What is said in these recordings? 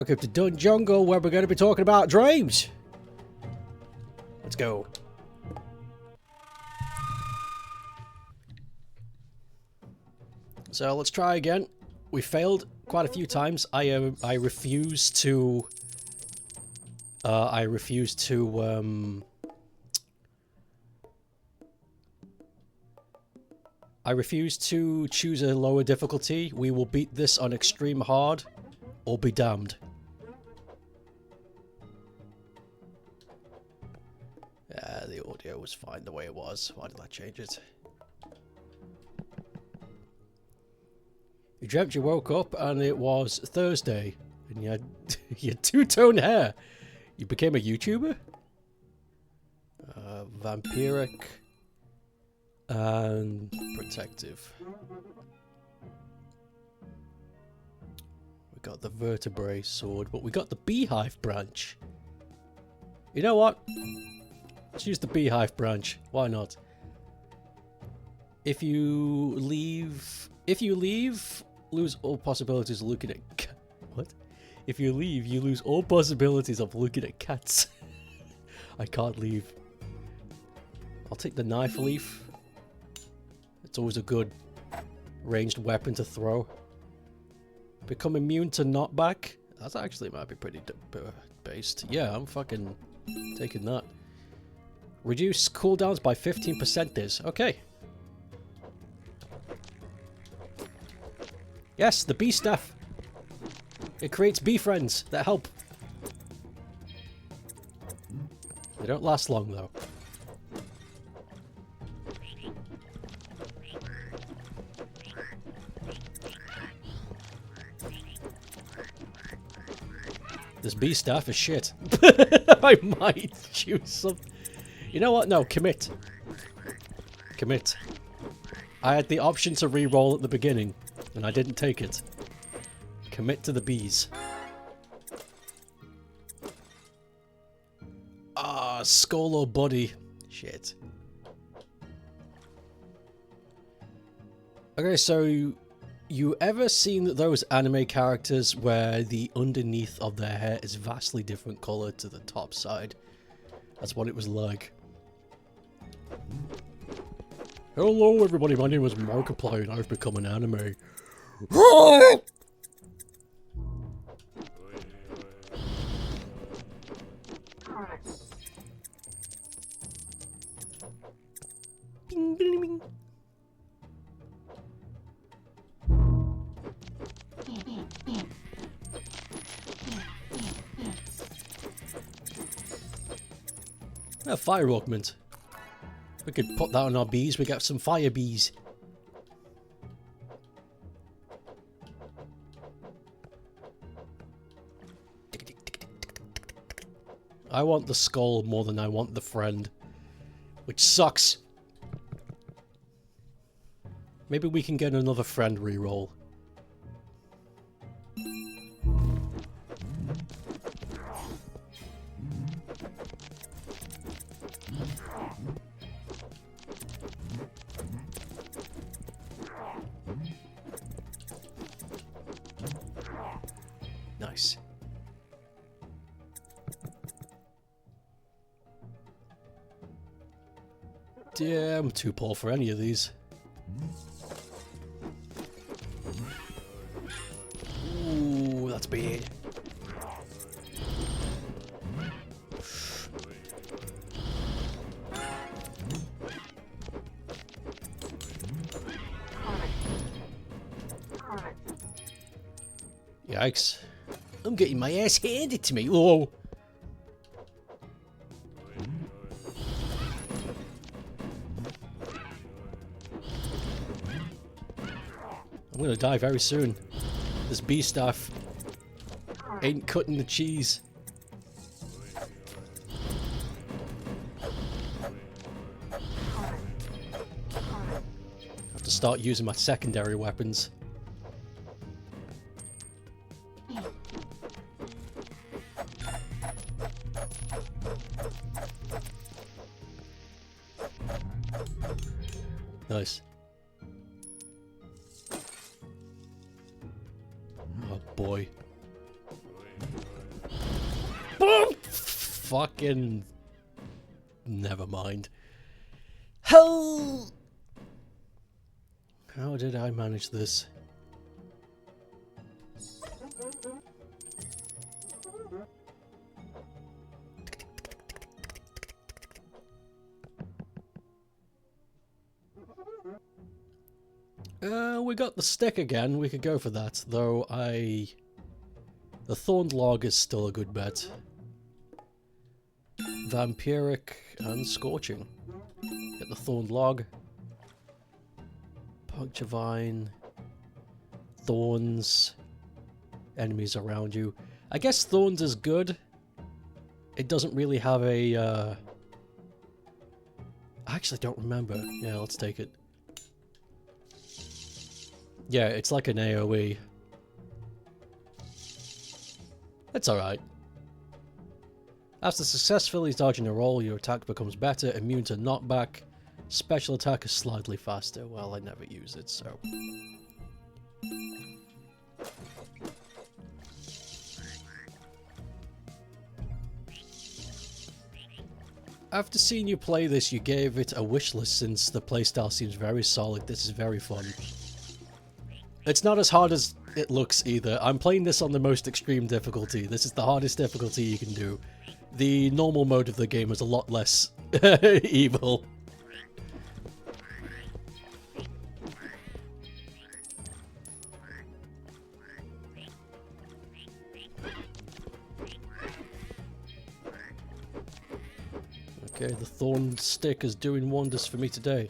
Welcome to Dun Jungle, where we're going to be talking about dreams. Let's go. So let's try again. We failed quite a few times. I refuse to choose a lower difficulty. We will beat this on extreme hard or be damned. The audio was fine the way it was. Why did I change it? You dreamt you woke up and it was Thursday and you had your two-tone hair. You became a YouTuber? Vampiric and protective. We got the vertebrae sword, but we got the beehive branch. You know what? Let's use the beehive branch. Why not? If you leave, lose all possibilities of looking at what? If you leave, you lose all possibilities of looking at cats. I can't leave. I'll take the knife leaf. It's always a good ranged weapon to throw. Become immune to knockback. That actually might be pretty based. Yeah, I'm fucking taking that. Reduce cooldowns by 15% this. Okay. Yes, the bee staff. It creates bee friends that help. They don't last long though. This bee staff is shit. I might choose something. You know what? No, commit. Commit. I had the option to re-roll at the beginning, and I didn't take it. Commit to the bees. Ah, skull or body. Shit. Okay, so you ever seen those anime characters where the underneath of their hair is vastly different color to the top side? That's what it was like. Hello everybody, my name is Markiplier and I've become an anime. Bing, bing, bing. A fire augment. We could put that on our bees. We get some fire bees. I want the skull more than I want the friend, which sucks. Maybe we can get another friend reroll. Nice. Yeah, I'm too poor for any of these. Ooh, that's bad. Yikes. I'm getting my ass handed to me. Whoa. I'm gonna die very soon. This bee staff ain't cutting the cheese. I have to start using my secondary weapons. Nice. Oh boy. fucking... Never mind. Hell! How did I manage this? We got the stick again. We could go for that, though the thorned log is still a good bet. Vampiric and scorching. Get the thorned log. Puncture vine. Thorns. Enemies around you. I guess thorns is good. It doesn't really have a, I actually don't remember. Yeah, let's take it. Yeah, it's like an AoE. It's alright. After successfully dodging a roll, your attack becomes better, immune to knockback. Special attack is slightly faster. Well, I never use it, so... After seeing you play this, you gave it a wishlist since the playstyle seems very solid. This is very fun. It's not as hard as it looks either. I'm playing this on the most extreme difficulty. This is the hardest difficulty you can do. The normal mode of the game is a lot less evil. Okay, the thorn stick is doing wonders for me today.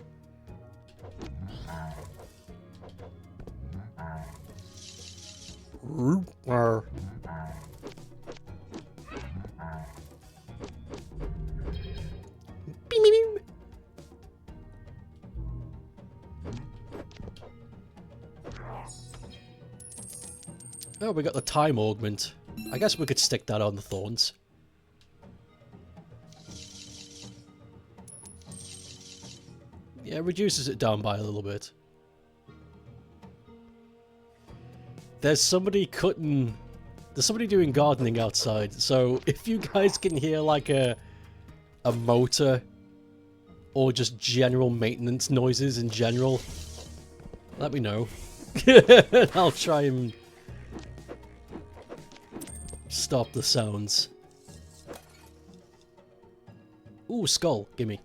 Oh, we got the time augment. I guess we could stick that on the thorns. Yeah, it reduces it down by a little bit. There's somebody doing gardening outside, so if you guys can hear like a motor or just general maintenance noises in general, let me know. I'll try and stop the sounds. Ooh, skull, gimme.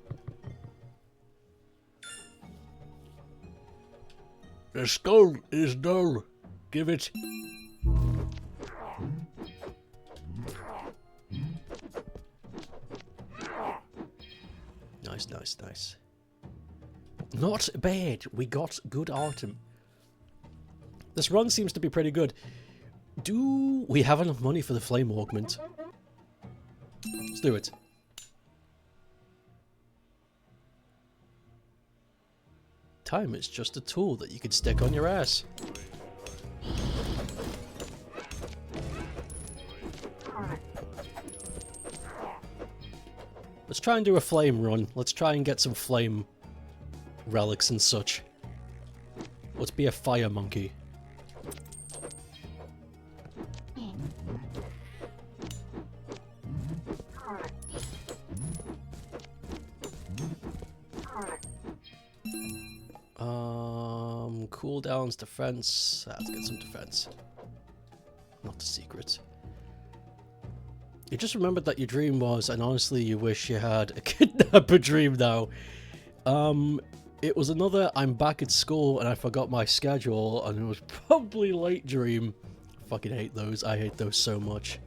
The skull is dull. Give it. Nice, nice, nice. Not bad. We got good item. This run seems to be pretty good. Do we have enough money for the flame augment? Let's do it. Time is just a tool that you can stick on your ass. Let's try and do a flame run. Let's try and get some flame relics and such. Let's be a fire monkey. Cooldowns, defense. Let's get some defense. Not a secret. You just remembered that your dream was, and honestly you wish you had a kidnapper dream now. It was another I'm back at school and I forgot my schedule, and it was probably late dream. I fucking hate those. I hate those so much.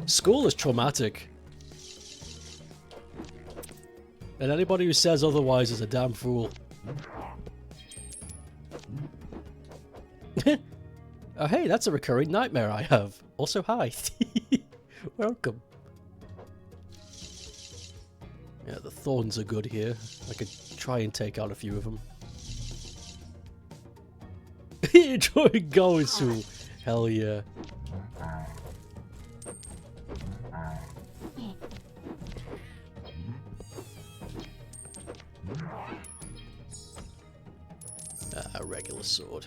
School is traumatic. And anybody who says otherwise is a damn fool. Oh hey, that's a recurring nightmare I have. Also hi. Welcome. Yeah, the thorns are good here. I could try and take out a few of them. Enjoy Goisu. Hell yeah. A regular sword.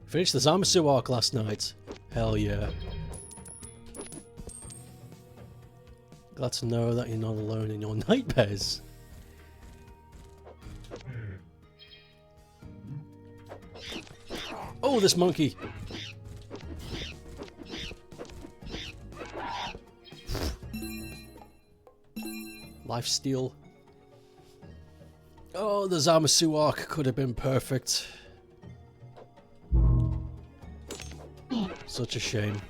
Finished the Zamasu arc last night. Hell yeah. Glad to know that you're not alone in your nightmares. Oh, this monkey! Lifesteal. Oh, the Zamasu arc could have been perfect. Such a shame.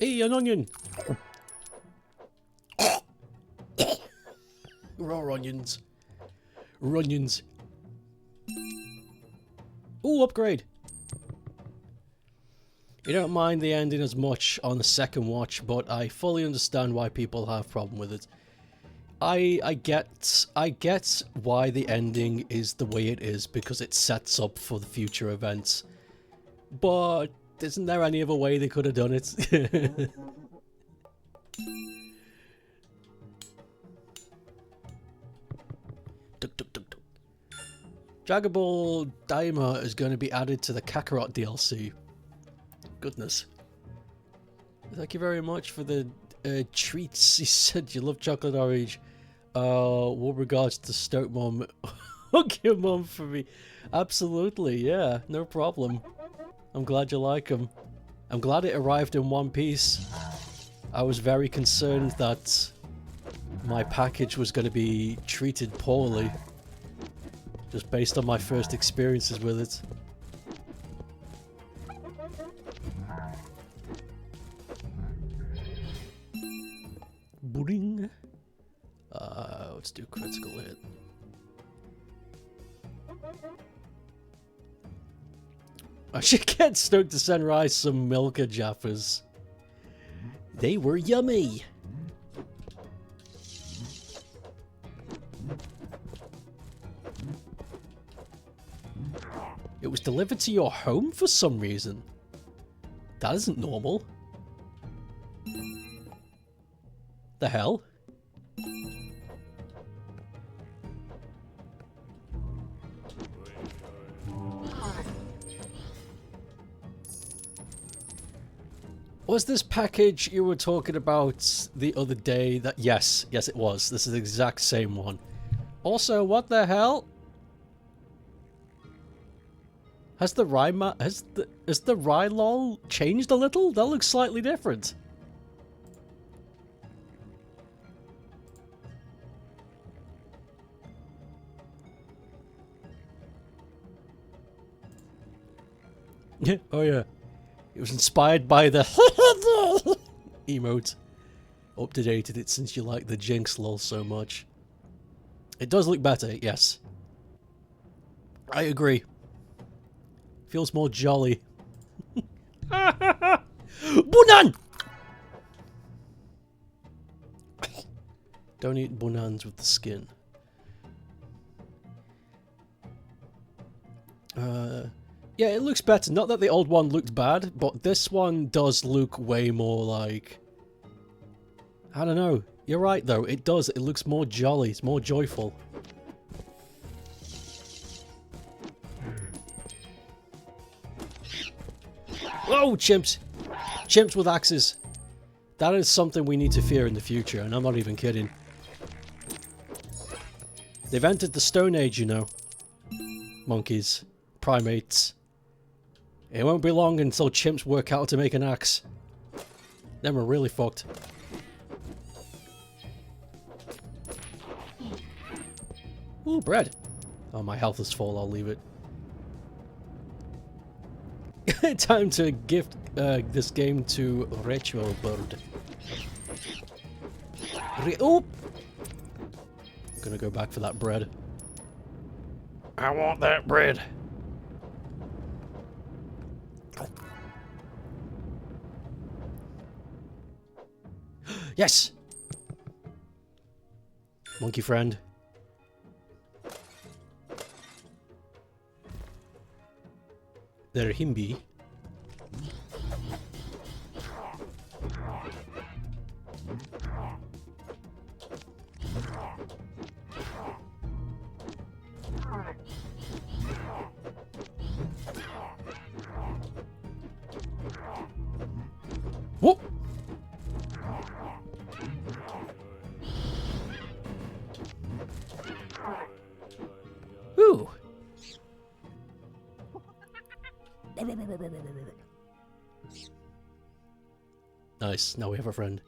Hey, an onion! Raw onions. Runions. Ooh, upgrade! You don't mind the ending as much on the second watch, but I fully understand why people have a problem with it. I get why the ending is the way it is, because it sets up for the future events. But isn't there any other way they could have done it? Dragon Ball Daima is going to be added to the Kakarot DLC. Goodness. Thank you very much for the treats. He said you love chocolate orange. What regards to Stoke Mom? Hug your mom for me. Absolutely, yeah, no problem. I'm glad you like them. I'm glad it arrived in one piece. I was very concerned that my package was going to be treated poorly. Just based on my first experiences with it. Boing. Let's do critical hit. I should get Stoked to send Rise some Milka Jaffas. They were yummy. It was delivered to your home for some reason. That isn't normal. The hell? Was this package you were talking about the other day that... Yes, it was. This is the exact same one. Also, what the hell? Has the Rylol changed a little? That looks slightly different. Oh yeah. It was inspired by the emote. Updated it since you like the Jinx lol so much. It does look better, yes. I agree. Feels more jolly. Bunan! Don't eat bunans with the skin. Yeah, it looks better. Not that the old one looked bad, but this one does look way more like... I don't know. You're right, though. It does. It looks more jolly. It's more joyful. Oh, chimps! Chimps with axes. That is something we need to fear in the future, and I'm not even kidding. They've entered the Stone Age, you know. Monkeys. Primates. It won't be long until chimps work out how to make an axe. Then we're really fucked. Ooh, bread. Oh, my health is full. I'll leave it. Time to gift this game to Ritual Bird. Oh! I'm gonna go back for that bread. I want that bread. Yes! Monkey friend. There him be. Nice, now we have a friend.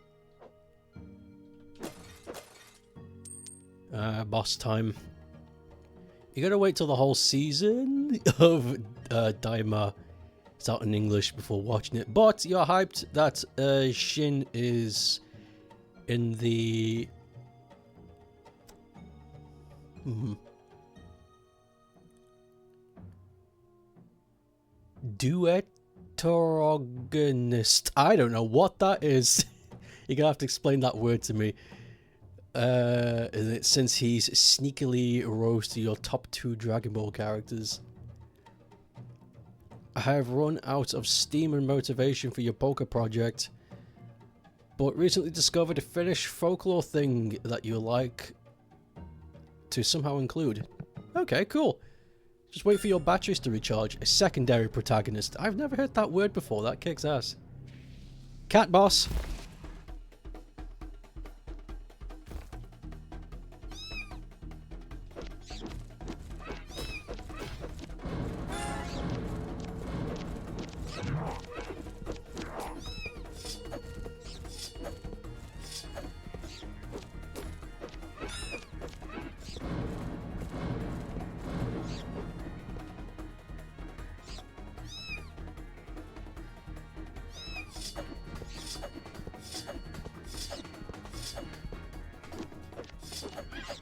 Boss time. You gotta wait till the whole season of Daima is out in English before watching it. But you're hyped that Shin is in the... Duetrogonist. I don't know what that is. You're gonna have to explain that word to me. Since he's sneakily rose to your top 2 Dragon Ball characters. I have run out of steam and motivation for your poker project, but recently discovered a Finnish folklore thing that you like to somehow include. Okay, cool. Just wait for your batteries to recharge. A secondary protagonist. I've never heard that word before. That kicks ass. Cat boss.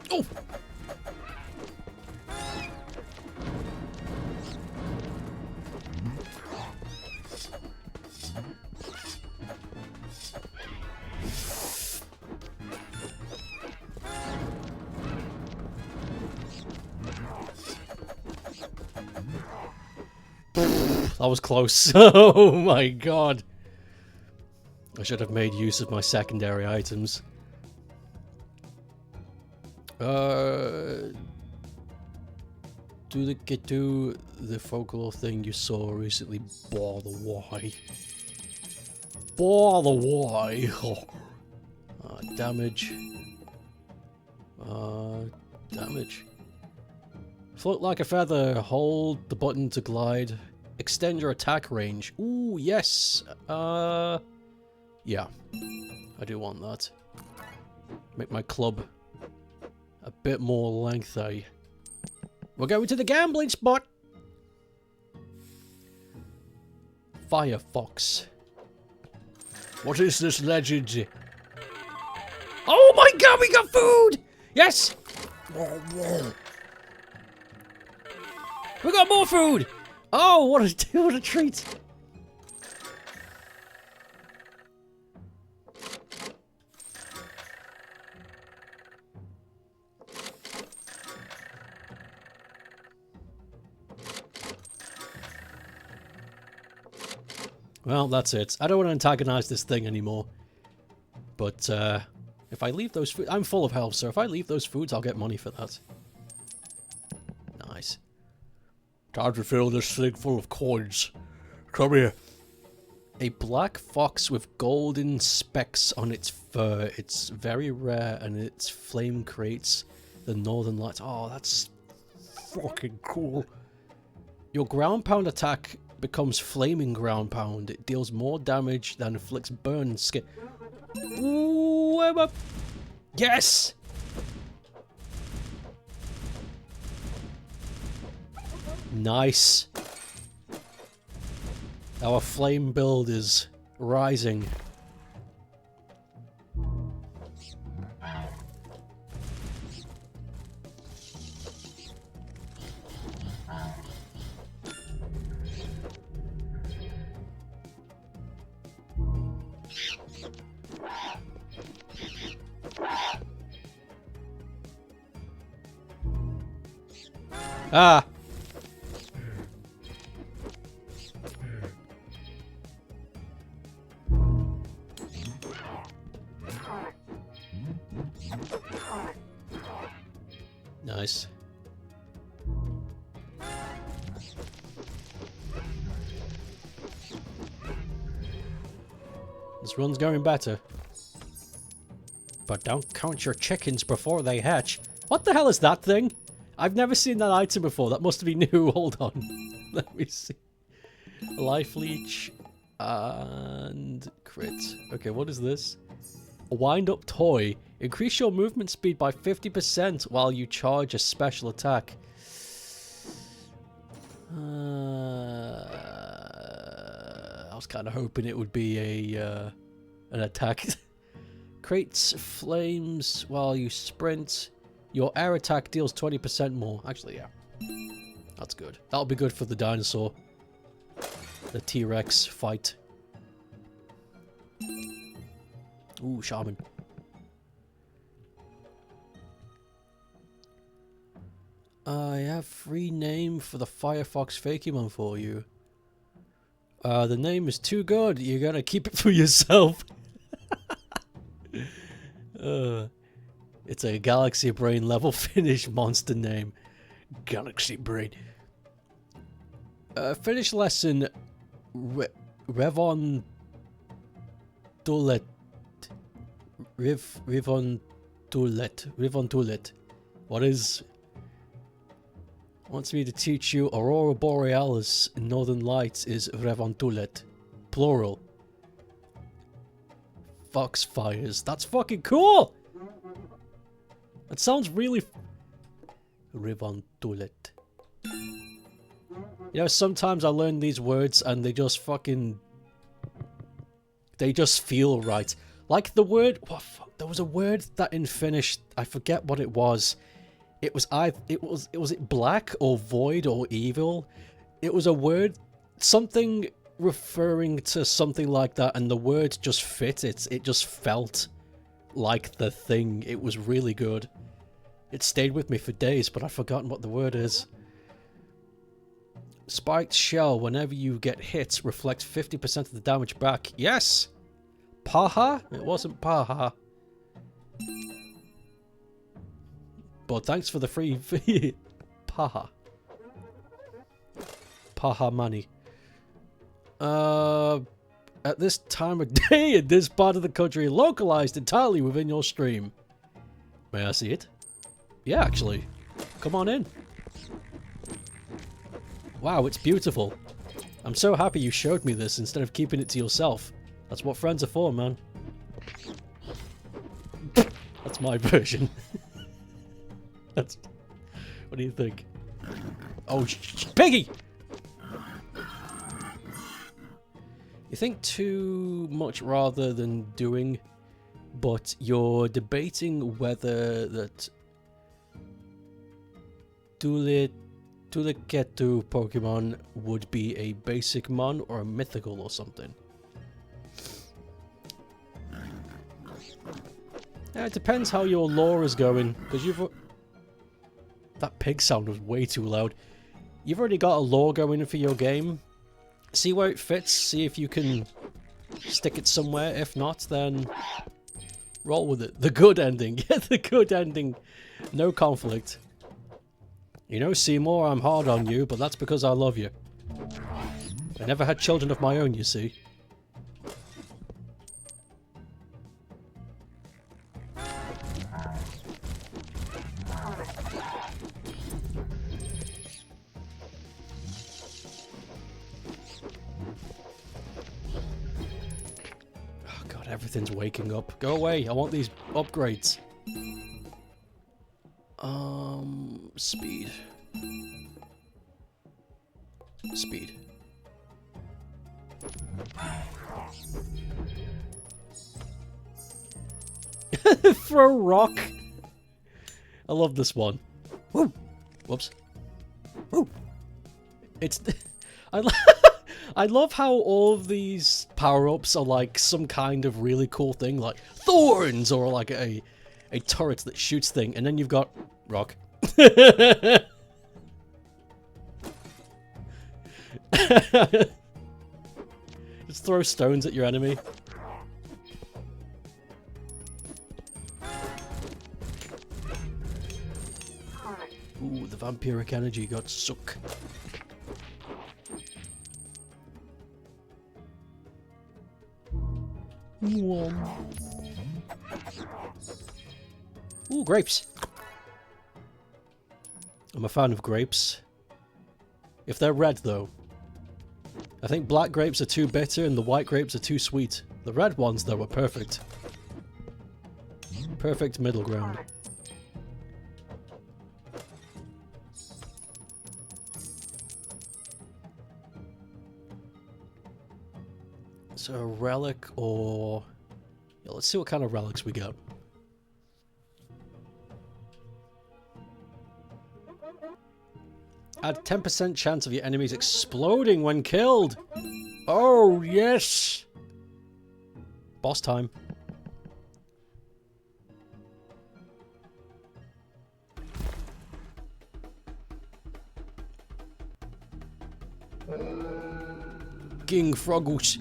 Oh! That was close. Oh my god. I should have made use of my secondary items. Do the folklore thing you saw recently. Bother why? Bother why? Oh. Damage. Damage. Float like a feather. Hold the button to glide. Extend your attack range. Ooh, yes. Yeah. I do want that. Make my club a bit more lengthy. We're going to the gambling spot! Firefox. What is this legend? Oh my god, we got food! Yes! We got more food! Oh, what a treat! Well, that's it. I don't want to antagonize this thing anymore. But, if I leave those food... I'm full of health, so if I leave those foods, I'll get money for that. Nice. Time to fill this thing full of coins. Come here. A black fox with golden specks on its fur. It's very rare, and its flame creates the northern lights. Oh, that's fucking cool. Your ground pound attack becomes flaming ground pound. It deals more damage than inflicts burn skin. Ooh, yes! Nice. Our flame build is rising. Ah! Nice. This run's going better. But don't count your chickens before they hatch. What the hell is that thing? I've never seen that item before. That must be new. Hold on. Let me see. Life leech and crit. Okay, what is this? A wind-up toy. Increase your movement speed by 50% while you charge a special attack. I was kind of hoping it would be an attack. Creates flames while you sprint. Your air attack deals 20% more. Actually, yeah. That's good. That'll be good for the dinosaur. The T-Rex fight. Ooh, shaman. I have free name for the Firefox Fakemon for you. The name is too good. You're gonna keep it for yourself. It's a Galaxy Brain level finish monster name. Galaxy Brain. Finish lesson. Revon Tulet. Rivon Tulet. What is... Wants me to teach you Aurora Borealis in Northern Lights is Revontulet. Plural. Foxfires. That's fucking cool! That sounds really... Revontulet. You know, sometimes I learn these words and they just fucking... They just feel right. Like the word... What fuck? There was a word that in Finnish... I forget what it was. It was it black or void or evil? It was a word, something referring to something like that, and the word just fit it. It just felt like the thing. It was really good. It stayed with me for days, but I've forgotten what the word is. Spiked shell, whenever you get hit, reflects 50% of the damage back. Yes! Paha? It wasn't Paha. But thanks for the free Paha. Paha money. At this time of day in this part of the country, localized entirely within your stream. May I see it? Yeah, actually. Come on in. Wow, it's beautiful. I'm so happy you showed me this instead of keeping it to yourself. That's what friends are for, man. That's my version. That's... What do you think? Oh, Piggy! You think too much rather than doing, but you're debating whether that Tuleketu Pokemon would be a basic mon or a mythical or something. Yeah, it depends how your lore is going, because you've... That pig sound was way too loud. You've already got a lore going for your game. See where it fits, see if you can stick it somewhere. If not, then roll with it. The good ending. Get the good ending. No conflict. You know, Seymour, I'm hard on you, but that's because I love you. I never had children of my own, you see. Everything's waking up. Go away. I want these upgrades. Speed. Speed. Throw rock. I love this one. Woo. Whoops. Woo. It's... I love how all of these power-ups are like some kind of really cool thing, like thorns, or like a turret that shoots thing, and then you've got rock. Just throw stones at your enemy. Ooh, the vampiric energy got sucked. Ooh, grapes. I'm a fan of grapes. If they're red, though. I think black grapes are too bitter and the white grapes are too sweet. The red ones, though, are perfect. Perfect middle ground. So a relic or... Yeah, let's see what kind of relics we got. Add 10% chance of your enemies exploding when killed. Oh, yes. Boss time. King Froggles.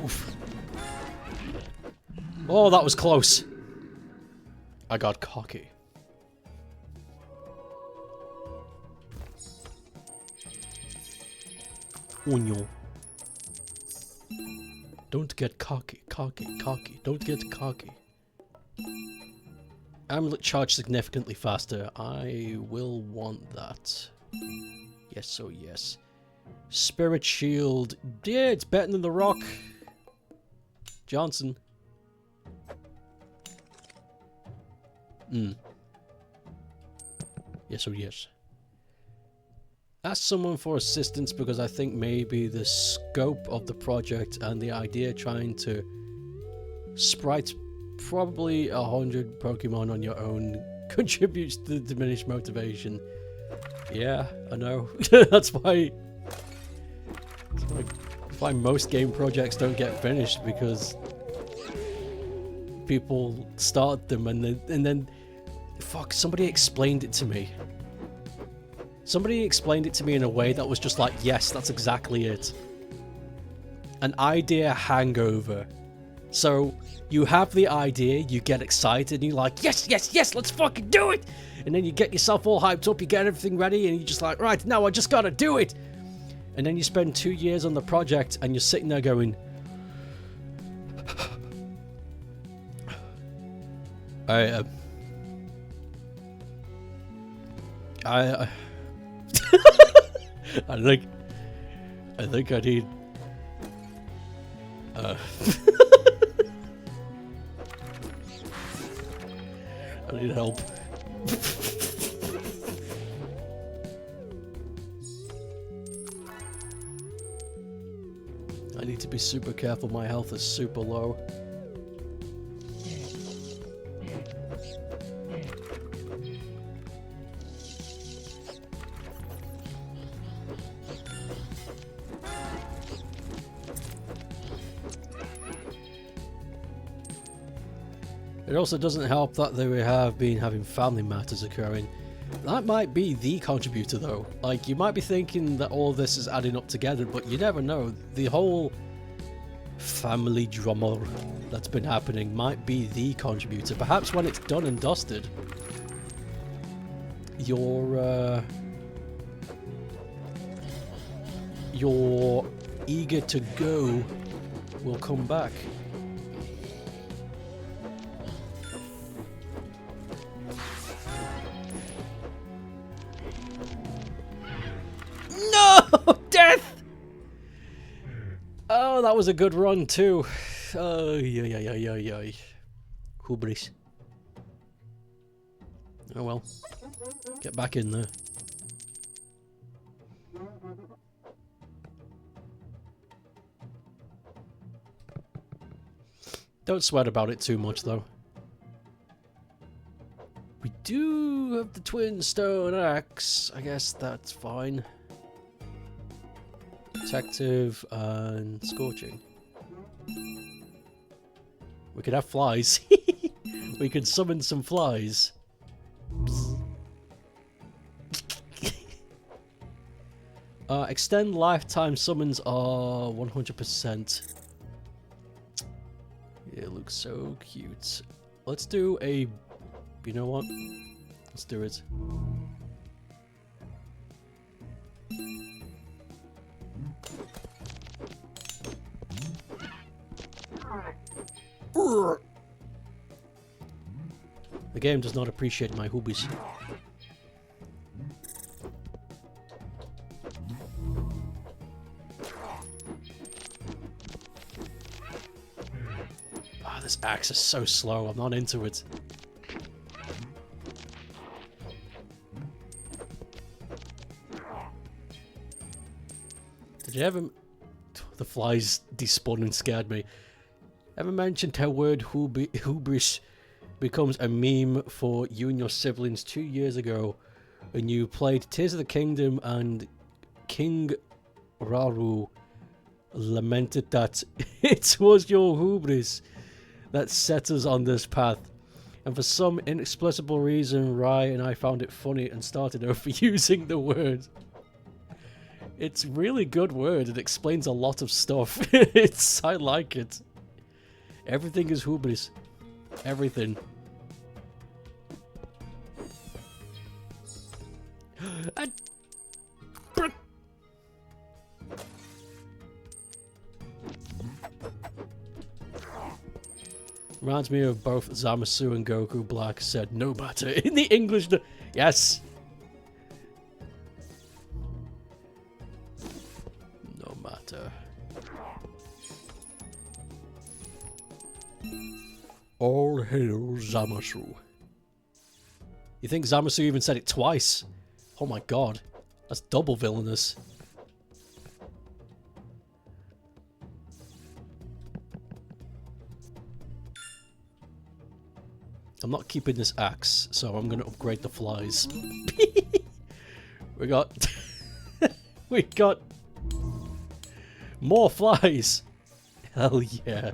Oof. Oh, that was close. I got cocky. Unyo. Don't get cocky, cocky, cocky. Don't get cocky. Amulet charge significantly faster. I will want that. Yes, so yes. Spirit shield. Yeah, it's better than the rock. Johnson. Yes, oh yes. Ask someone for assistance because I think maybe the scope of the project and the idea trying to sprite probably 100 Pokemon on your own contributes to the diminished motivation. Yeah, I know. That's why most game projects don't get finished, because people start them and then fuck, somebody explained it to me. Somebody explained it to me in a way that was just like, yes, that's exactly it. An idea hangover. So you have the idea, you get excited, and you're like, yes, yes, yes, let's fucking do it! And then you get yourself all hyped up, you get everything ready, and you're just like, right, now I just gotta do it! And then you spend 2 years on the project, and you're sitting there going... I think I need... I need help. I need to be super careful, my health is super low. It also doesn't help that they have been having family matters occurring. That might be the contributor though. Like, you might be thinking that all this is adding up together, but you never know. The whole family drama that's been happening might be the contributor. Perhaps when it's done and dusted, your eager to go will come back. Death! Oh, that was a good run too. Oh, yeah. Hubris. Oh well. Get back in there. Don't sweat about it too much though. We do have the twin stone axe. I guess that's fine. Protective and scorching. We could have flies. We could summon some flies. Extend lifetime summons are 100%. It looks so cute. Let's do a... You know what? Let's do it. The game does not appreciate my hoobies. Ah, this axe is so slow. I'm not into it. Did you ever... The flies despawning scared me. Ever mentioned how word hubris becomes a meme for you and your siblings 2 years ago when you played Tears of the Kingdom and King Raru lamented that it was your hubris that set us on this path, and for some inexplicable reason Rai and I found it funny and started overusing the word. It's really good word. It explains a lot of stuff. I like it. Everything is hubris. Everything. Reminds me of both Zamasu and Goku Black said no matter in the English. Yes. No matter. All hail Zamasu. You think Zamasu even said it twice? Oh my god. That's double villainous. I'm not keeping this axe, so I'm going to upgrade the flies. We got... we got... more flies! Hell yeah.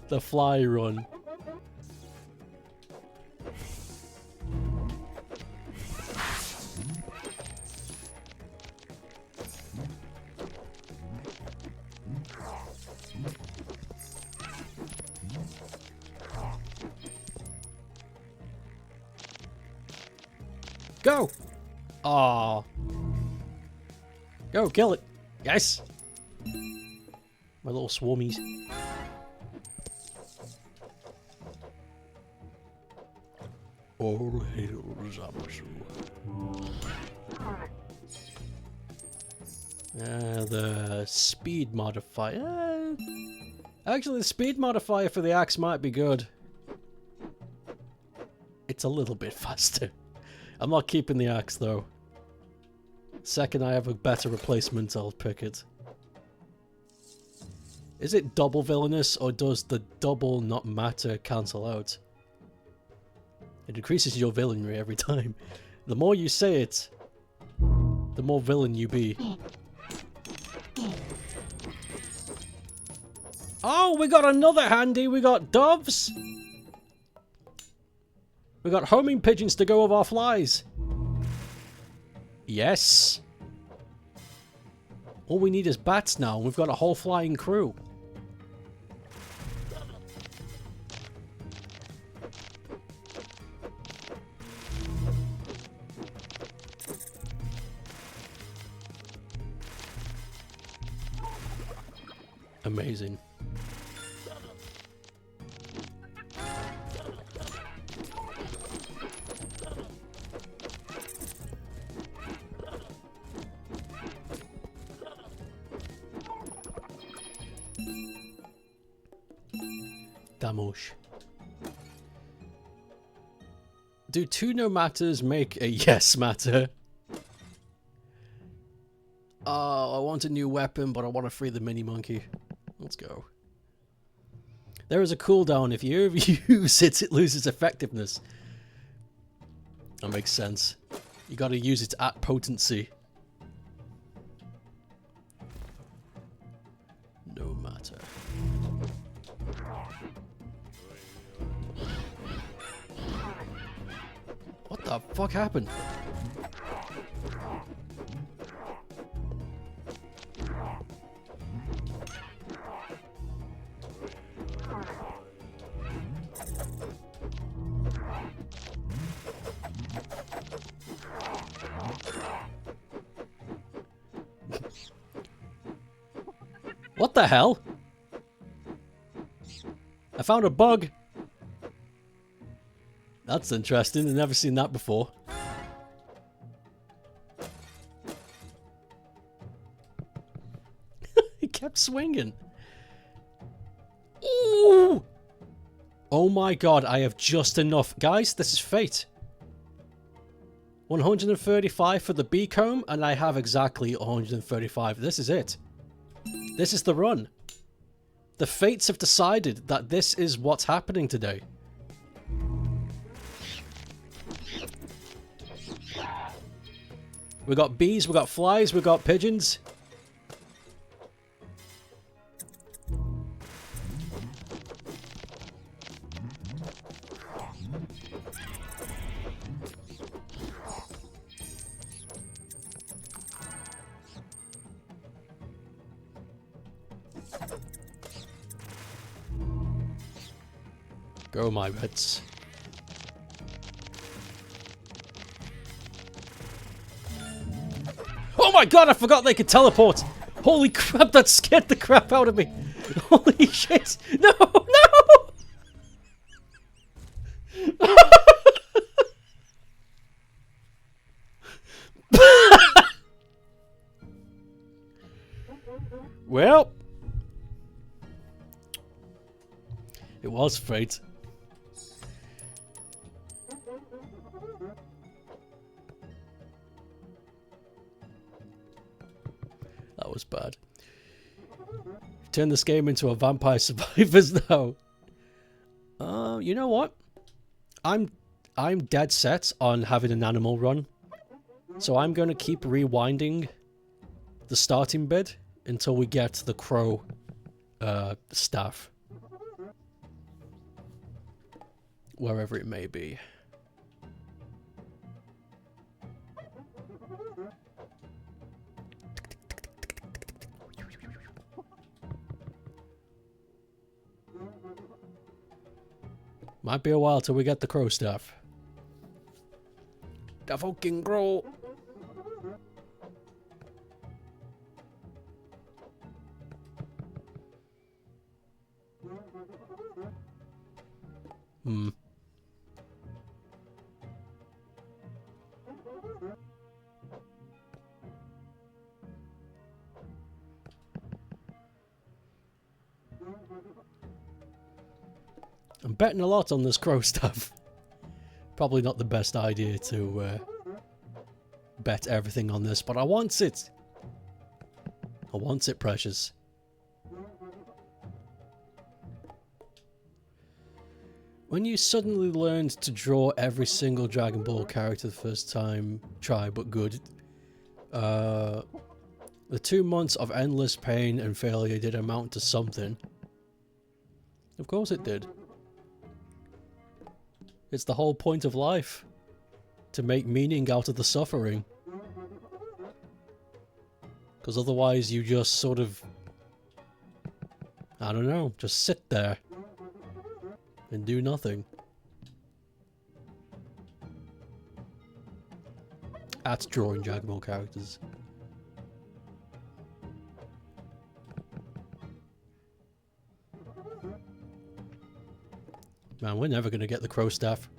The fly run. Go! Aww. Go, kill it. Yes! My little swarmies. All hail Zamasu. The speed modifier. Actually, the speed modifier for the axe might be good. It's a little bit faster. I'm not keeping the axe though. Second I have a better replacement, I'll pick it. Is it double villainous, or does the double not matter cancel out? It increases your villainy every time. The more you say it, the more villain you be. Oh, we got another handy. We got doves. We got homing pigeons to go with our flies. Yes. All we need is bats now. We've got a whole flying crew. Amazing. Damosh. Do two no matters make a yes matter? Oh, I want a new weapon, but I want to free the mini monkey. Let's go. There is a cooldown. If you overuse it, it loses effectiveness. That makes sense. You gotta use it at potency. No matter. What the fuck happened? What the hell? I found a bug. That's interesting. I've never seen that before. He kept swinging. Ooh! Oh my god, I have just enough. Guys, this is fate. 135 for the beacomb, and I have exactly 135. This is it. This is the run. The fates have decided that this is what's happening today. We got bees, we got flies, we got pigeons. Go, my bets. Oh my god, I forgot they could teleport! Holy crap, that scared the crap out of me! Holy shit! No! No! Well, it was fate. That was bad. Turn this game into a Vampire Survivors now. You know what? I'm dead set on having an animal run. So I'm going to keep rewinding the starting bit until we get the crow staff. Wherever it may be. Might be a while till we get the crow staff. The fucking crow. I'm betting a lot on this crow stuff. Probably not the best idea to bet everything on this, but I want it. I want it, precious. When you suddenly learned to draw every single Dragon Ball character the first time, try but good, the 2 months of endless pain and failure did amount to something. Of course it did. It's the whole point of life. To make meaning out of the suffering. Because otherwise you just sort of... I don't know, just sit there. And do nothing. At drawing Dragon Ball characters. Man, we're never gonna get the crow staff.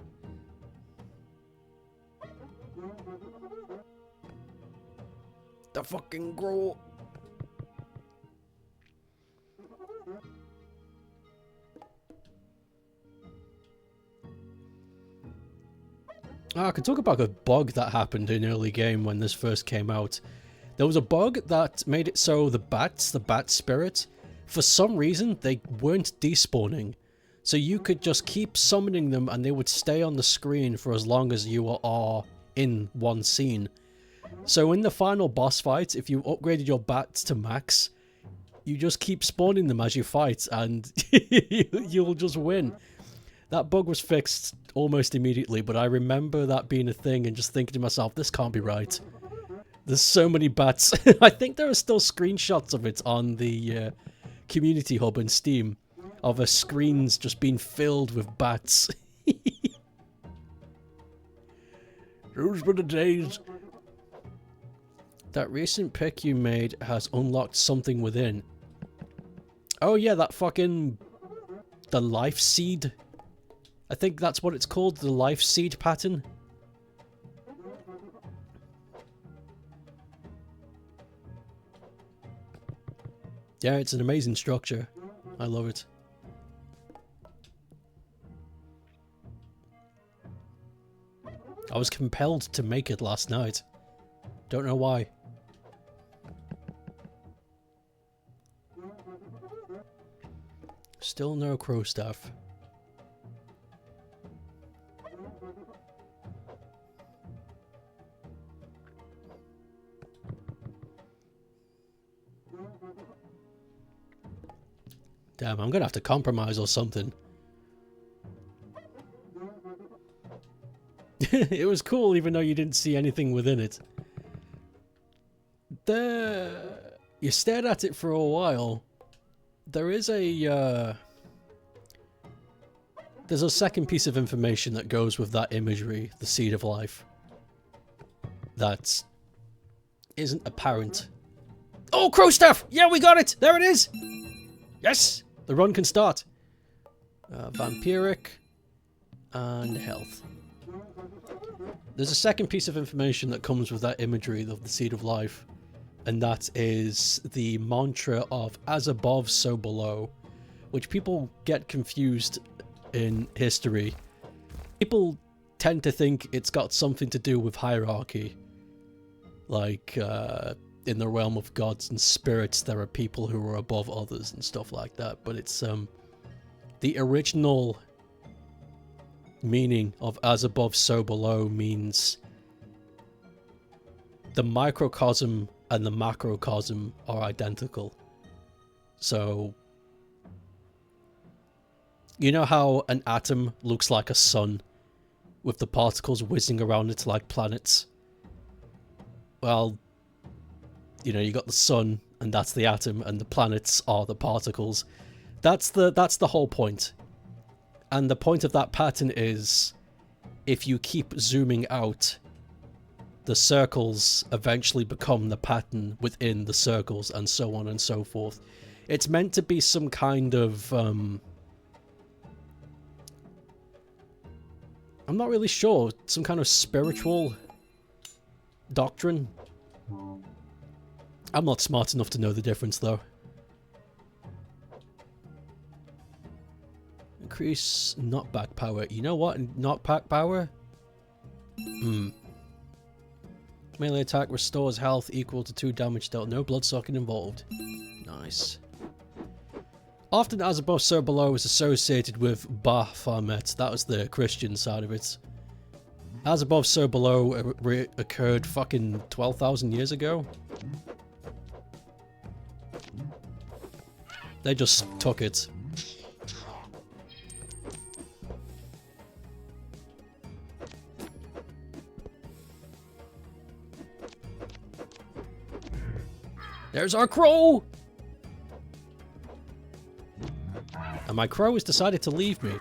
The fucking crow. I could talk about a bug that happened in early game when this first came out. There was a bug that made it so the bats, the bat spirit, for some reason they weren't despawning. So you could just keep summoning them and they would stay on the screen for as long as you are in one scene. So in the final boss fight, if you upgraded your bats to max, you just keep spawning them as you fight and you'll just win. That bug was fixed almost immediately, but I remember that being a thing and just thinking to myself, this can't be right. There's so many bats. I think there are still screenshots of it on the community hub in Steam. Of a screens just being filled with bats. Those were the days. That recent pick you made has unlocked something within. Oh yeah, that fucking... the life seed. I think that's what it's called, the life seed pattern. Yeah, it's an amazing structure. I love it. I was compelled to make it last night. Don't know why. Still no crow staff. Damn, I'm gonna have to compromise or something. It was cool even though you didn't see anything within it. You stared at it for a while. There is a there's a second piece of information that goes with that imagery, the seed of life, that isn't apparent. Oh, crow staff! Yeah, we got it! There it is! Yes! The run can start. Vampiric and health. There's a second piece of information that comes with that imagery of the seed of life, and that is the mantra of as above, so below, which people get confused in history. People tend to think it's got something to do with hierarchy. Like, in the realm of gods and spirits, there are people who are above others and stuff like that, but it's, the original meaning of as above, so below means the microcosm and the macrocosm are identical. So, you know how an atom looks like a sun with the particles whizzing around it like planets? Well, you know, you got the sun and that's the atom and the planets are the particles. That's the whole point. And the point of that pattern is, if you keep zooming out, the circles eventually become the pattern within the circles, and so on and so forth. It's meant to be some kind of, I'm not really sure, some kind of spiritual doctrine. I'm not smart enough to know the difference, though. Increase knockback power. You know what? Knockback power? Melee attack restores health equal to 2 damage dealt. No blood sucking involved. Nice. Often as above, so below is associated with Baphomet. That was the Christian side of it. As above, so below occurred fucking 12,000 years ago. They just took it. There's our crow! And my crow has decided to leave me.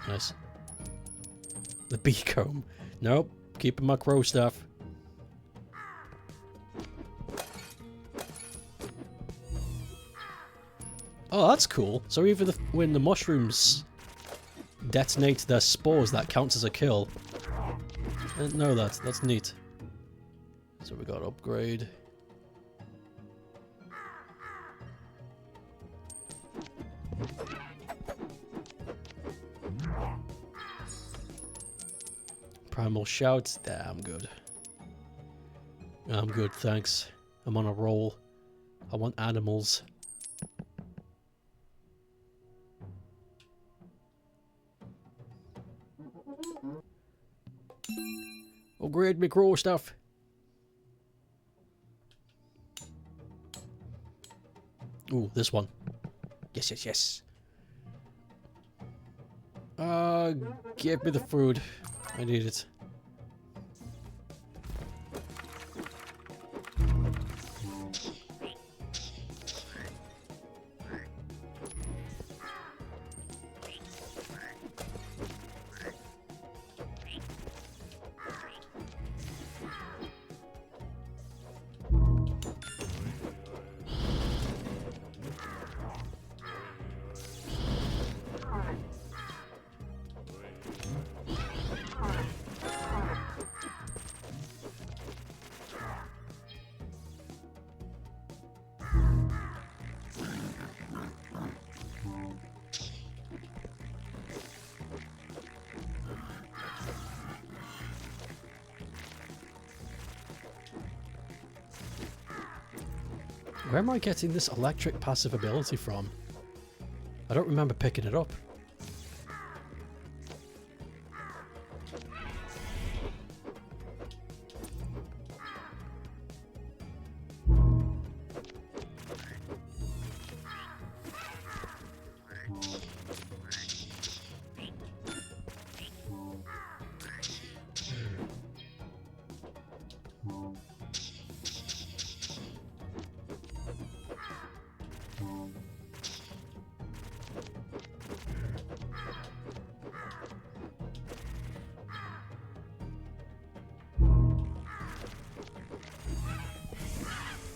Nice. The bee comb. Nope. Keeping my crow stuff. Oh, that's cool. So even when the mushrooms detonate their spores, that counts as a kill. I didn't know that. That's neat. So we got upgrade. Primal shout. Yeah, I'm good. I'm good, thanks. I'm on a roll. I want animals. Upgrade me crow stuff. Ooh, this one. Yes, yes, yes. Give me the food. I need it. Where am I getting this electric passive ability from? I don't remember picking it up.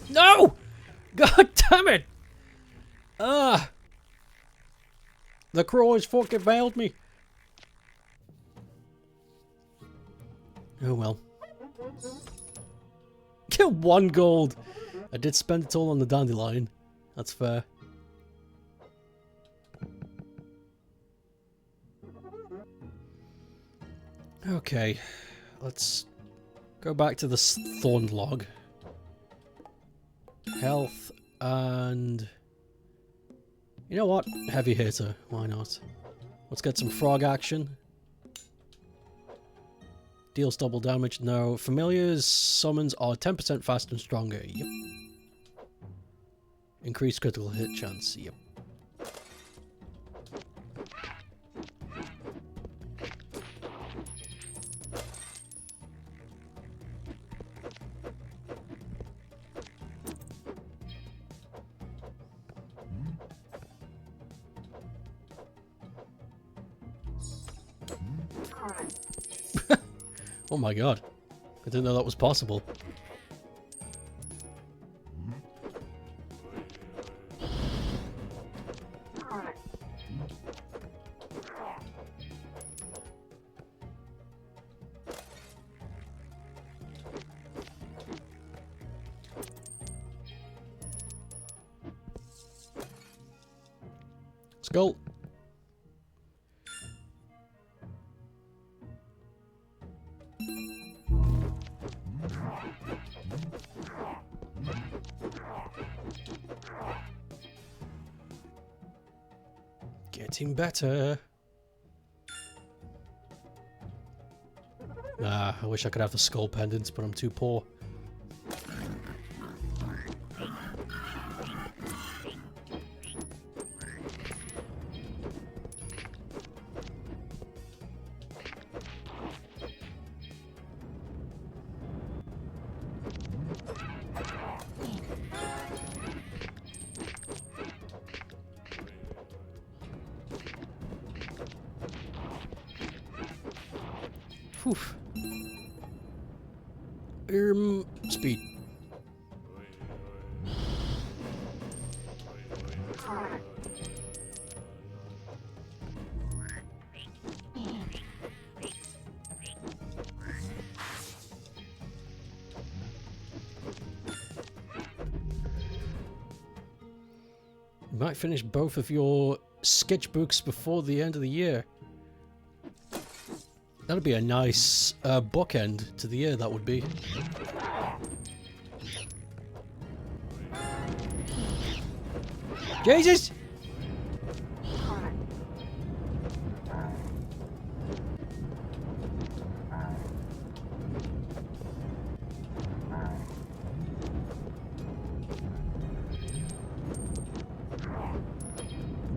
No! God damn it! Ah! The crow has fucking failed me. Oh well. Get 1 gold! I did spend it all on the dandelion. That's fair. Okay. Let's go back to the thorn log. Health and... You know what? Heavy hitter. Why not? Let's get some frog action. Deals double damage. No. Familiars summons are 10% faster and stronger. Yep. Increased critical hit chance. Yep. Oh my god. I didn't know that was possible. Skull. Getting better. Ah, I wish I could have the skull pendants, but I'm too poor. Oof. Speed. You might finish both of your sketchbooks before the end of the year. That'd be a nice bookend to the year, that would be. Jesus!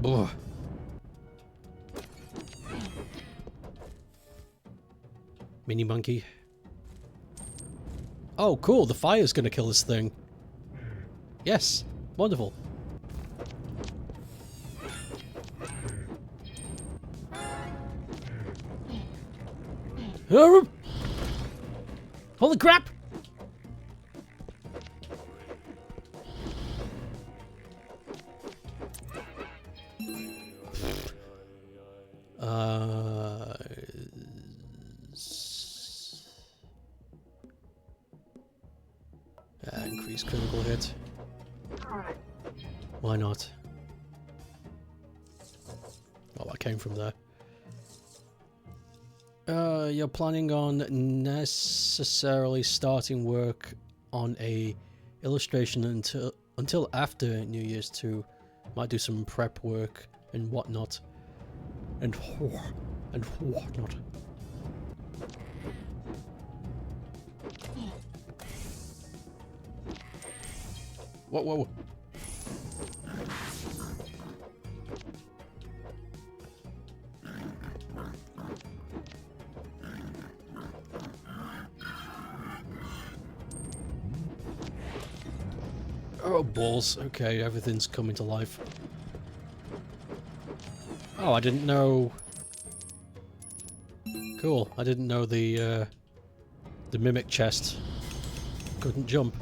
Ugh. Mini monkey. Oh, cool. The fire's gonna kill this thing. Yes. Wonderful. Holy crap! Increase critical hit. Why not? Oh, that came from there. You're planning on necessarily starting work on a illustration until after New Year's 2. Might do some prep work and whatnot. And whatnot. Whoa. Oh, balls. Okay, everything's coming to life. Oh, I didn't know... Cool. I didn't know the mimic chest couldn't jump.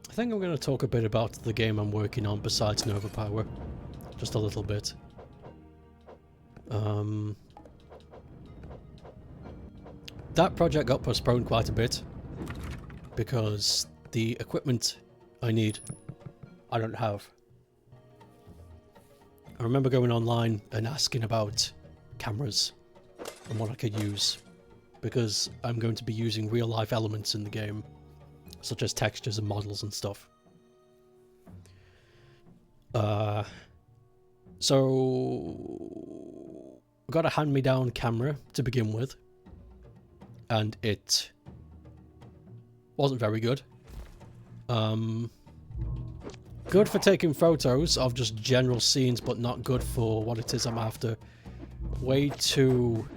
I think I'm going to talk a bit about the game I'm working on besides Nova Power. Just a little bit. That project got postponed quite a bit because the equipment I need, I don't have. I remember going online and asking about cameras and what I could use, because I'm going to be using real life elements in the game, such as textures and models and stuff. So I got a hand-me-down camera to begin with, and it wasn't very good. Good for taking photos of just general scenes, but not good for what it is I'm after. Way too...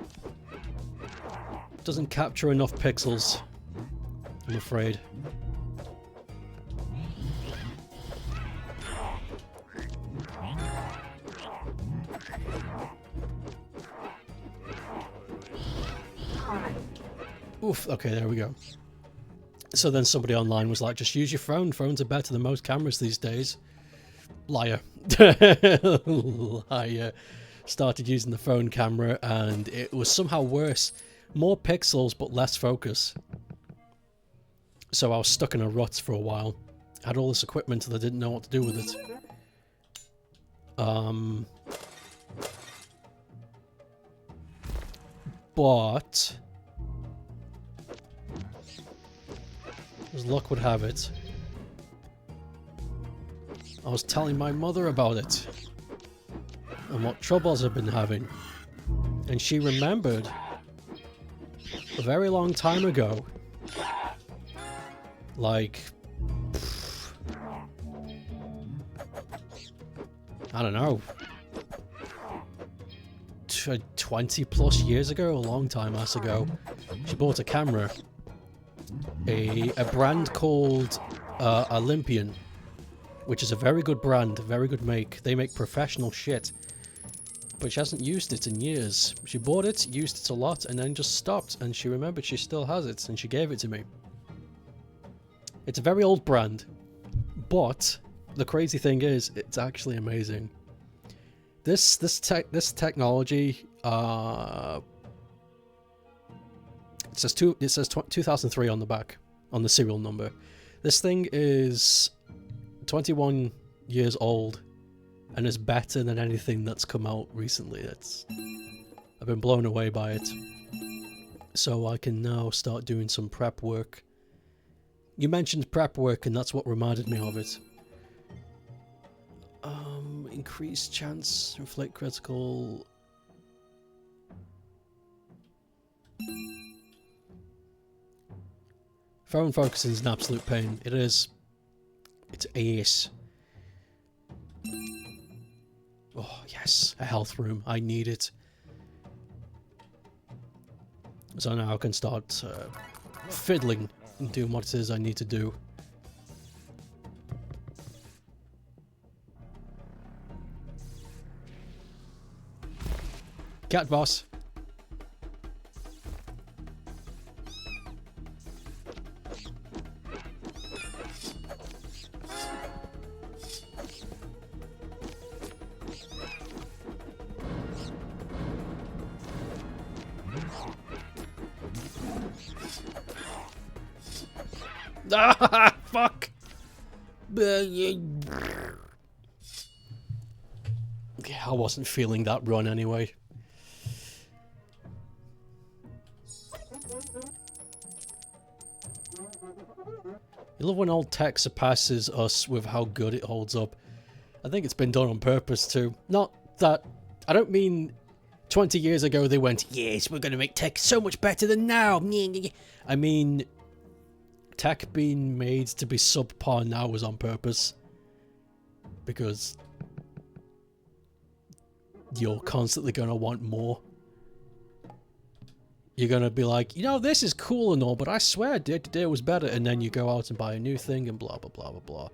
doesn't capture enough pixels, I'm afraid. Oof, okay, there we go. So then somebody online was like, just use your phone. Phones are better than most cameras these days. Liar. Liar. Started using the phone camera and it was somehow worse. More pixels, but less focus. So I was stuck in a rut for a while. Had all this equipment and I didn't know what to do with it. But... as luck would have it, I was telling my mother about it and what troubles I've been having, and she remembered a very long time ago, like, I don't know, 20 plus years ago, a long time ass ago, she bought a camera. A brand called Olympian, which is a very good brand, a very good make. They make professional shit, but she hasn't used it in years. She bought it, used it a lot, and then just stopped, and she remembered she still has it, and she gave it to me. It's a very old brand, but the crazy thing is, it's actually amazing. This technology, it says 2003 on the back, on the serial number. This thing is 21 years old and is better than anything that's come out recently. I've been blown away by it. So I can now start doing some prep work. You mentioned prep work and that's what reminded me of it. increased chance, inflict critical. Phone focusing is an absolute pain. It is. It's ace. Oh, yes. A health room. I need it. So now I can start fiddling and doing what it is I need to do. Cat boss. Ah, fuck. Yeah, I wasn't feeling that run anyway. I love when old tech surpasses us with how good it holds up. I think it's been done on purpose too. Not that... I don't mean 20 years ago they went, yes, we're going to make tech so much better than now. I mean, tech being made to be subpar now was on purpose. Because you're constantly going to want more. You're going to be like, you know, this is cool and all, but I swear day-to-day was better. And then you go out and buy a new thing and blah, blah, blah, blah, blah.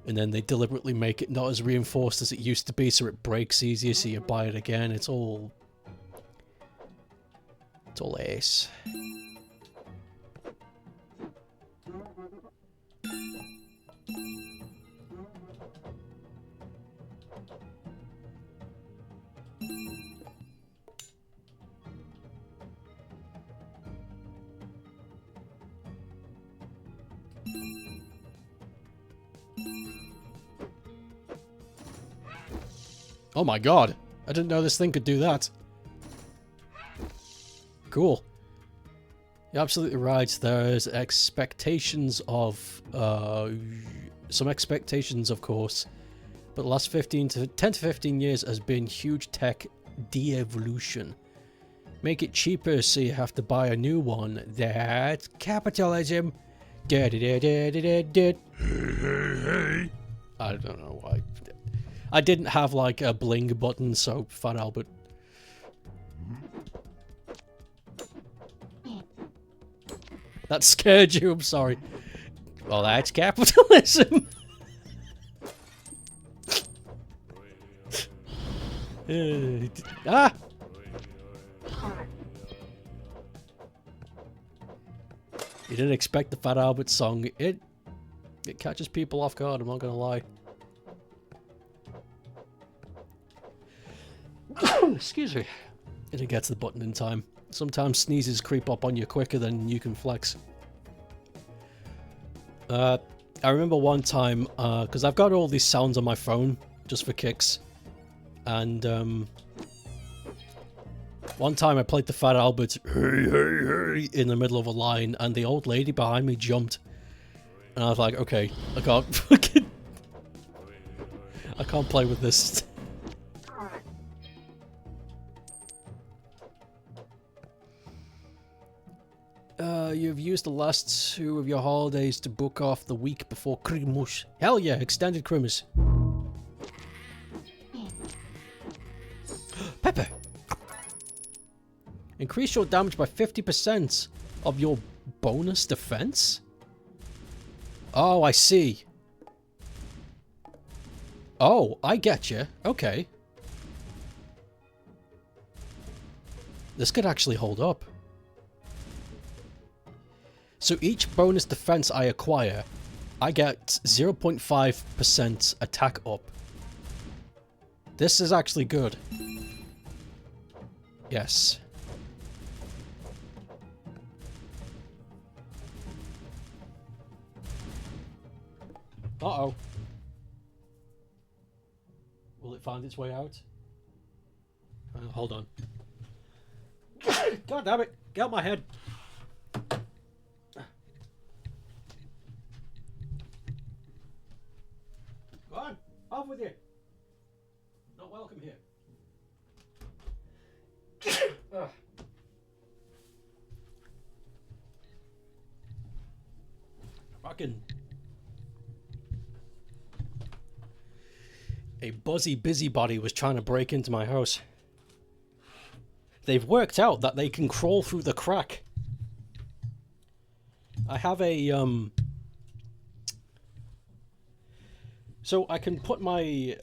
And then they deliberately make it not as reinforced as it used to be, so it breaks easier, so you buy it again. It's all ace. Oh my god, I didn't know this thing could do that. Cool. You're absolutely right, there's expectations of, some expectations of course, but the last 10 to 15 years has been huge tech de-evolution. Make it cheaper so you have to buy a new one. That's capitalism. I don't know why. I didn't have like a bling button, so Fat Albert. That scared you, I'm sorry. Well, that's capitalism. Ah! You didn't expect the Fat Albert song. It catches people off guard, I'm not gonna lie. Excuse me. I didn't get to the button in time. Sometimes sneezes creep up on you quicker than you can flex. I remember one time, because I've got all these sounds on my phone, just for kicks. And, one time I played the Fat Albert, hey, hey, hey, in the middle of a line, and the old lady behind me jumped. And I was like, okay, I can't fucking... I can't play with this. You've used the last 2 of your holidays to book off the week before Christmas. Hell yeah, extended Christmas. Pepper! Increase your damage by 50% of your bonus defense? Oh, I see. Oh, I get you. Okay. This could actually hold up. So each bonus defense I acquire, I get 0.5% attack up. This is actually good. Yes. Uh-oh. Will it find its way out? Hold on. God damn it! Get out my head! Go on! Off with you! Fucking... A buzzy busybody was trying to break into my house. They've worked out that they can crawl through the crack. I have a, so I can put my,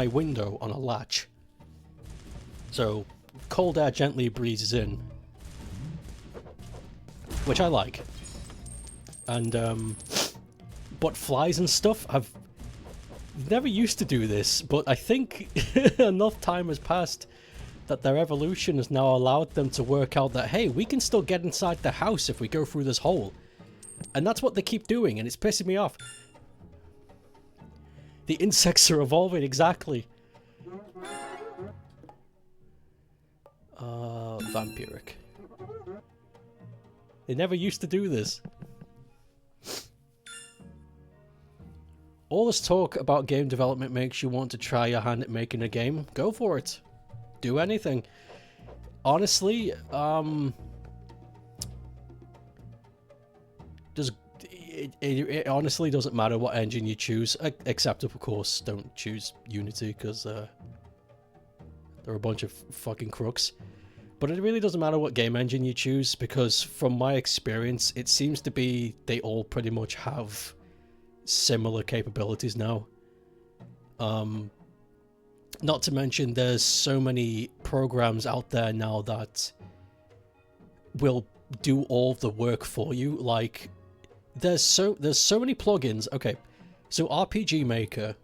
window on a latch. So cold air gently breezes in. Which I like. And, but flies and stuff, I've never used to do this, but I think enough time has passed that their evolution has now allowed them to work out that, hey, we can still get inside the house if we go through this hole. And that's what they keep doing, and it's pissing me off. The insects are evolving, exactly. Vampiric. They never used to do this. All this talk about game development makes you want to try your hand at making a game. Go for it. Do anything. Honestly, it honestly doesn't matter what engine you choose, except of course don't choose Unity, because they're a bunch of fucking crooks. But it really doesn't matter what game engine you choose, because from my experience, it seems to be they all pretty much have similar capabilities now. Not to mention there's so many programs out there now that will do all the work for you. Like there's so many plugins. Okay, so RPG Maker,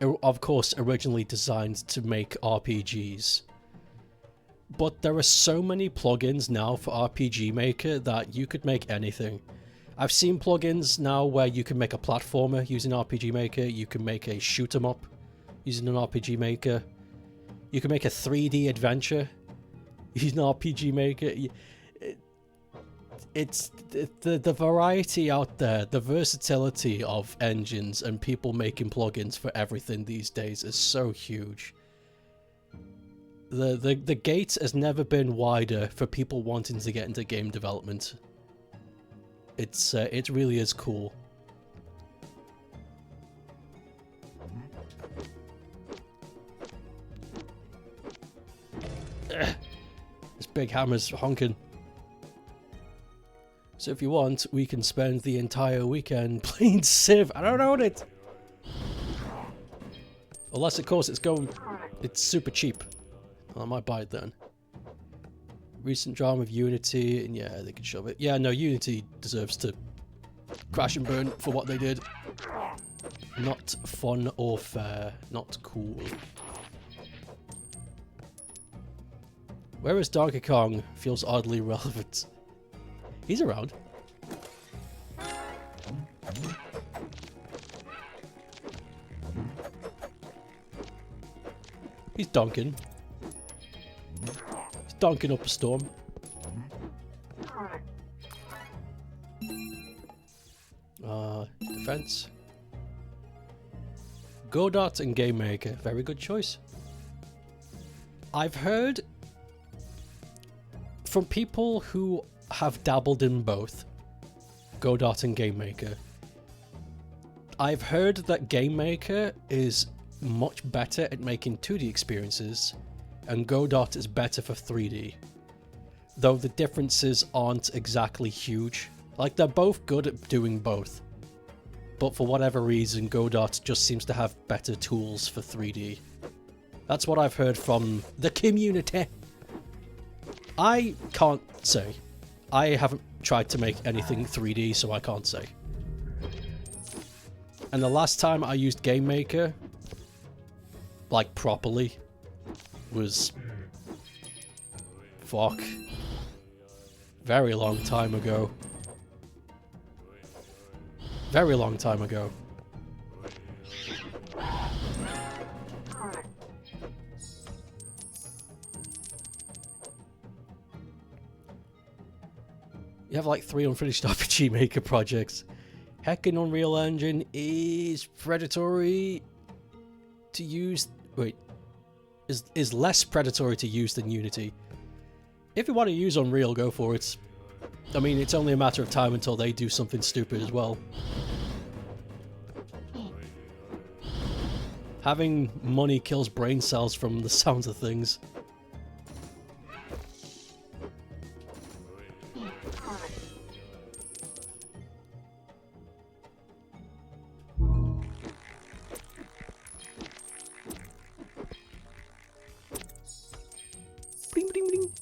of course, originally designed to make RPGs. But there are so many plugins now for RPG Maker that you could make anything. I've seen plugins now where you can make a platformer using RPG Maker, you can make a shoot 'em up using an RPG Maker, you can make a 3D adventure using RPG Maker. It's the variety out there, the versatility of engines and people making plugins for everything these days is so huge. The gate has never been wider for people wanting to get into game development. It really is cool. This big hammer's honking. So if you want, we can spend the entire weekend playing Civ. I don't own it. Unless, of course, it's super cheap. I might buy it then. Recent drama of Unity, and yeah, they can shove it. Yeah, no, Unity deserves to crash and burn for what they did. Not fun or fair. Not cool. Where is Donkey Kong? Feels oddly relevant. He's around. He's donking. He's donking up a storm. Defense. Godot and Game Maker. Very good choice. I've heard from people who have dabbled in both Godot and Game Maker. I've heard that Game Maker is much better at making 2D experiences and Godot is better for 3D. Though the differences aren't exactly huge. Like, they're both good at doing both. But for whatever reason, Godot just seems to have better tools for 3D. That's what I've heard from the community. I can't say. I haven't tried to make anything 3D, so I can't say. And the last time I used Game Maker, like properly, was... fuck. Very long time ago. Very long time ago. You have like 3 unfinished RPG Maker projects. Heckin' Unreal Engine is predatory to use... wait. Is less predatory to use than Unity. If you want to use Unreal, go for it. I mean, it's only a matter of time until they do something stupid as well. Having money kills brain cells from the sounds of things. Bling, bling, bling.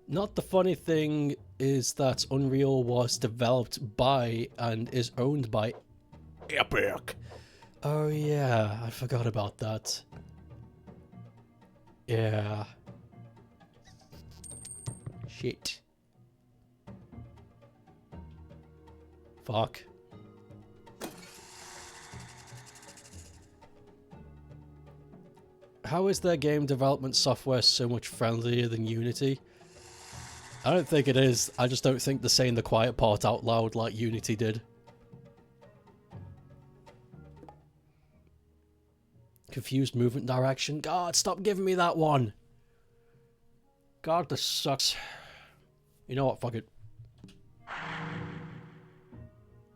Not the funny thing is that Unreal was developed by and is owned by Epic. Oh yeah, I forgot about that. Yeah. Shit. Fuck. How is their game development software so much friendlier than Unity? I don't think it is. I just don't think they're saying the quiet part out loud like Unity did. Confused movement direction. God, stop giving me that one. God, this sucks. You know what? Fuck it.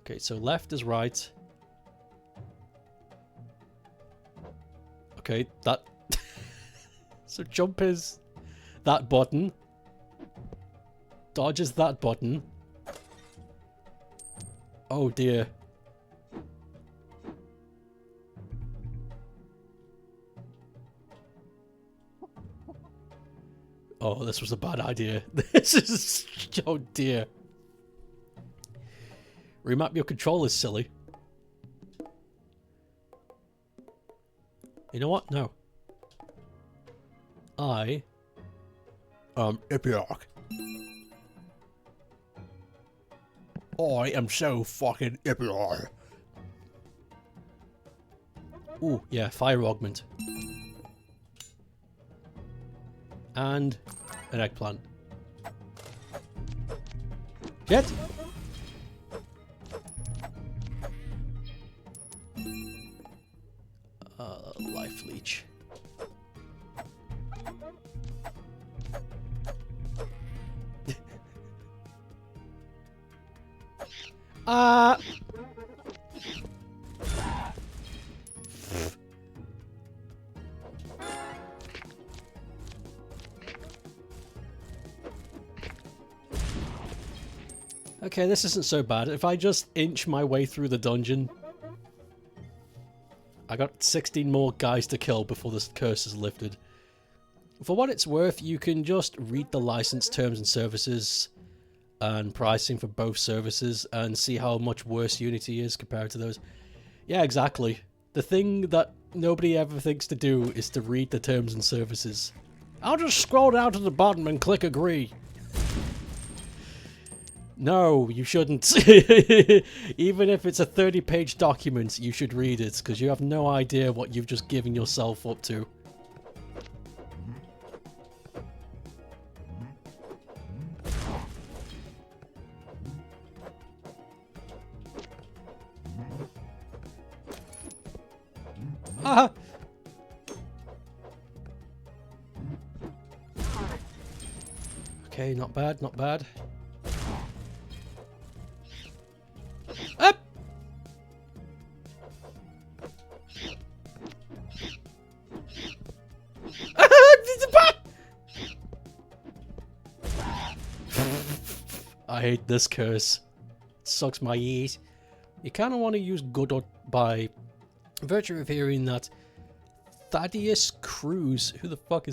Okay, so left is right. Okay, that... So jump is that button. Dodge is that button. Oh dear. Oh, this was a bad idea. This is... Oh dear. Remap your controllers, silly. You know what? No. I Epic. I am so fucking epic. Ooh, yeah, fire augment. And an eggplant. Jet! Life leech. Okay, this isn't so bad. If I just inch my way through the dungeon... I got 16 more guys to kill before this curse is lifted. For what it's worth, you can just read the license terms and services and pricing for both services and see how much worse Unity is compared to those. Yeah, exactly. The thing that nobody ever thinks to do is to read the terms and services. I'll just scroll down to the bottom and click agree. No, you shouldn't. Even if it's a 30-page document, you should read it, because you have no idea what you've just given yourself up to. Haha! Okay, not bad, not bad. Up! I hate this curse. It sucks my ears. You kind of want to use good or by virtue of hearing that Thaddeus Cruz, who the fuck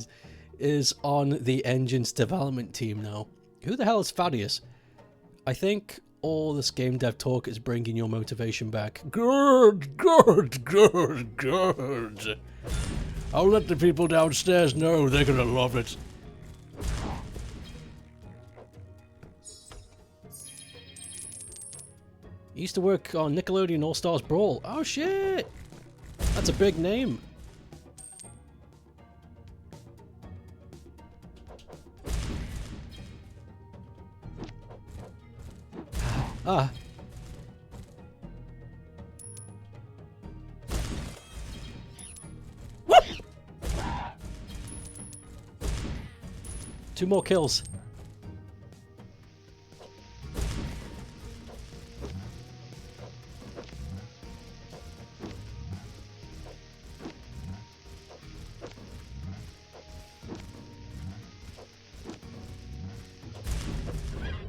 is on the engine's development team now. Who the hell is Thaddeus? I think all this game dev talk is bringing your motivation back. Good, good, good, good. I'll let the people downstairs know they're gonna love it. He used to work on Nickelodeon All-Stars Brawl. Oh shit! That's a big name. Ah. 2 more kills.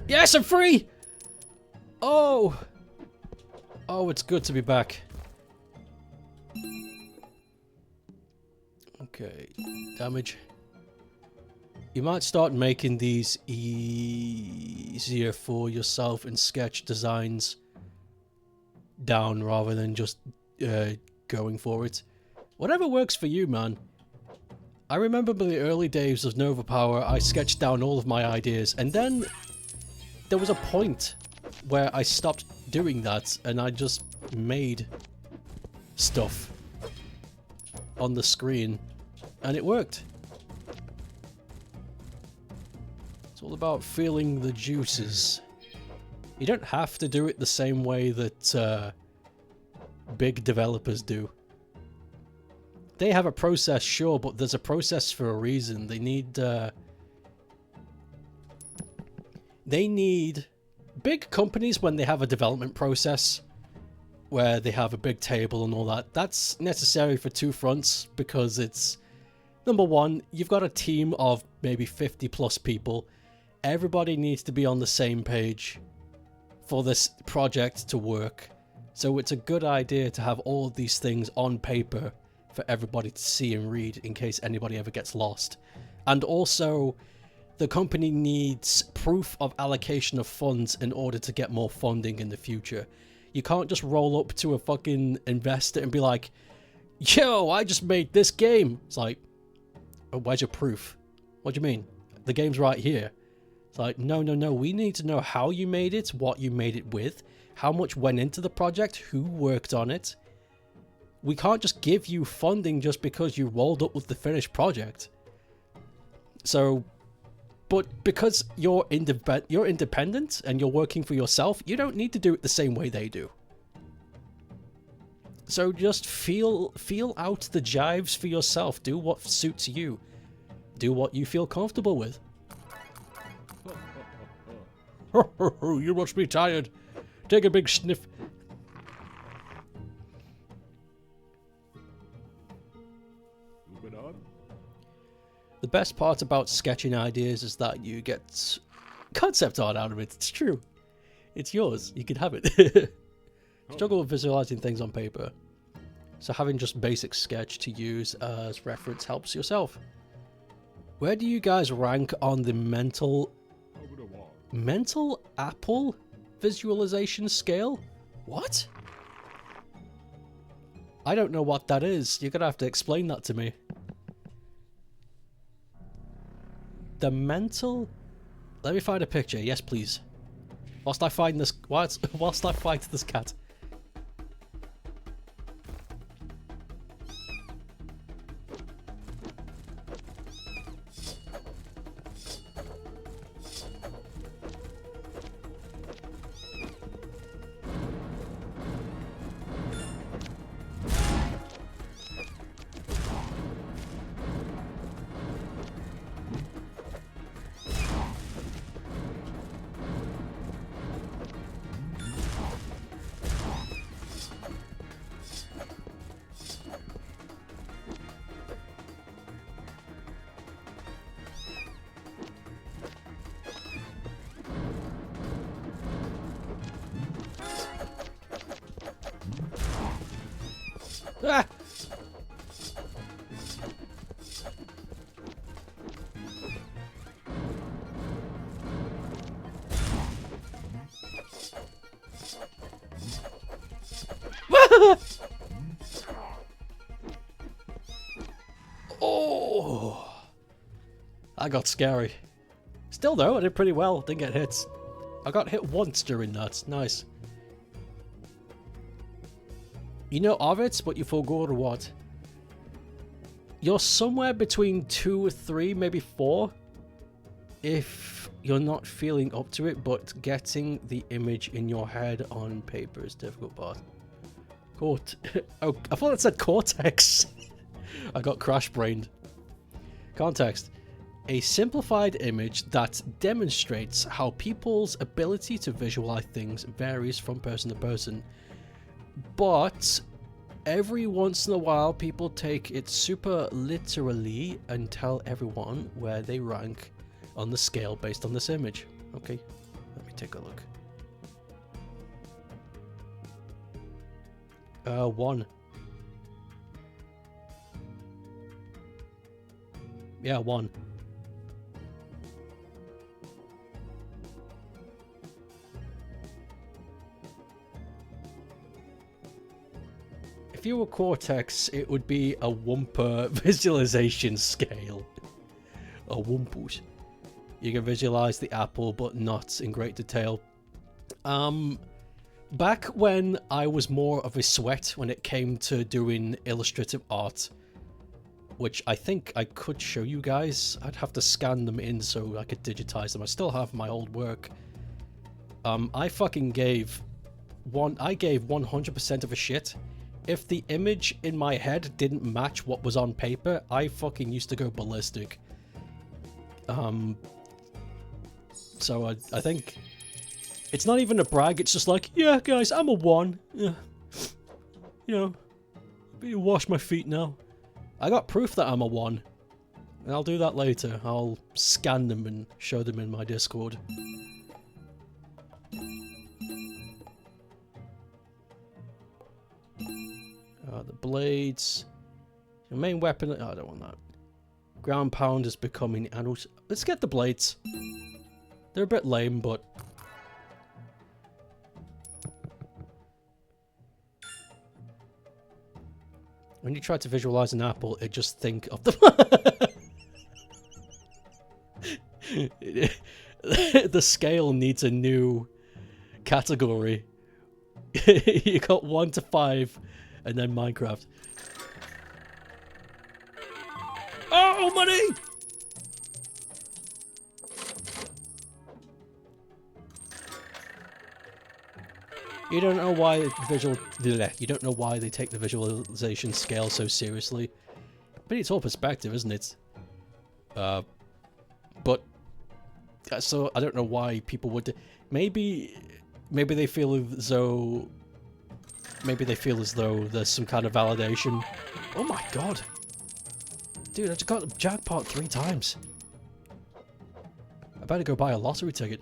Yes, I'm free! Oh! Oh, it's good to be back. Okay, damage. You might start making these easier for yourself in sketch designs down rather than just going for it. Whatever works for you, man. I remember the early days of Nova Power, I sketched down all of my ideas, and then there was a point where I stopped doing that and I just made stuff on the screen and it worked. It's all about feeling the juices. You don't have to do it the same way that big developers do. They have a process, sure, but there's a process for a reason. They need big companies when they have a development process where they have a big table and all that. That's necessary for 2 fronts because it's, number one, you've got a team of maybe 50 plus people. Everybody needs to be on the same page for this project to work. So it's a good idea to have all of these things on paper for everybody to see and read in case anybody ever gets lost. And also, the company needs proof of allocation of funds in order to get more funding in the future. You can't just roll up to a fucking investor and be like, yo, I just made this game. It's like, oh, where's your proof? What do you mean? The game's right here. It's like, no, we need to know how you made it, what you made it with, how much went into the project, who worked on it. We can't just give you funding just because you rolled up with the finished project. So, but because you're independent and you're working for yourself, you don't need to do it the same way they do. So just feel out the jives for yourself. Do what suits you. Do what you feel comfortable with. You must be tired. Take a big sniff. Moving on. The best part about sketching ideas is that you get concept art out of it. It's true. It's yours. You can have it. Struggle with visualizing things on paper. So having just basic sketch to use as reference helps yourself. Where do you guys rank on the mental apple visualization scale? What? I don't know what that is. You're gonna have to explain that to me. The mental... Let me find a picture. Yes, please. Whilst I find this... Whilst I fight this cat. Ah! Oh! I got scary. Still though, I did pretty well. Didn't get hits. I got hit once during that. Nice. You know of it, but you forgot what? You're somewhere between 2 or 3, maybe 4. If you're not feeling up to it, but getting the image in your head on paper is the difficult part. Oh, I thought it said cortex. I got crash brained. Context. a simplified image that demonstrates how people's ability to visualize things varies from person to person. But every once in a while, people take it super literally and tell everyone where they rank on the scale based on this image. Okay, let me take a look. 1. Yeah, 1. If you were Cortex, it would be a Wumper visualization scale. A Wumpus. You can visualize the apple, but not in great detail. Back when I was more of a sweat when it came to doing illustrative art, which I think I could show you guys. I'd have to scan them in so I could digitize them. I still have my old work. I fucking gave 100% of a shit. If the image in my head didn't match what was on paper, I fucking used to go ballistic. So I think it's not even a brag, it's just like, yeah guys, I'm a 1. Yeah. You know, you wash my feet now. I got proof that I'm a 1. And I'll do that later. I'll scan them and show them in my Discord. The blades. Your main weapon. Oh, I don't want that. Ground pound is becoming adult. Let's get the blades. They're a bit lame, but when you try to visualize an apple, it just think of the the scale needs a new category. You got 1 to 5, and then Minecraft. Oh, money! You don't know why you don't know why they take the visualization scale so seriously. But it's all perspective, isn't it? But so I don't know why people would. Maybe they feel as though. Maybe they feel as though there's some kind of validation. Oh my god, dude! I just got the jackpot 3 times. I better go buy a lottery ticket.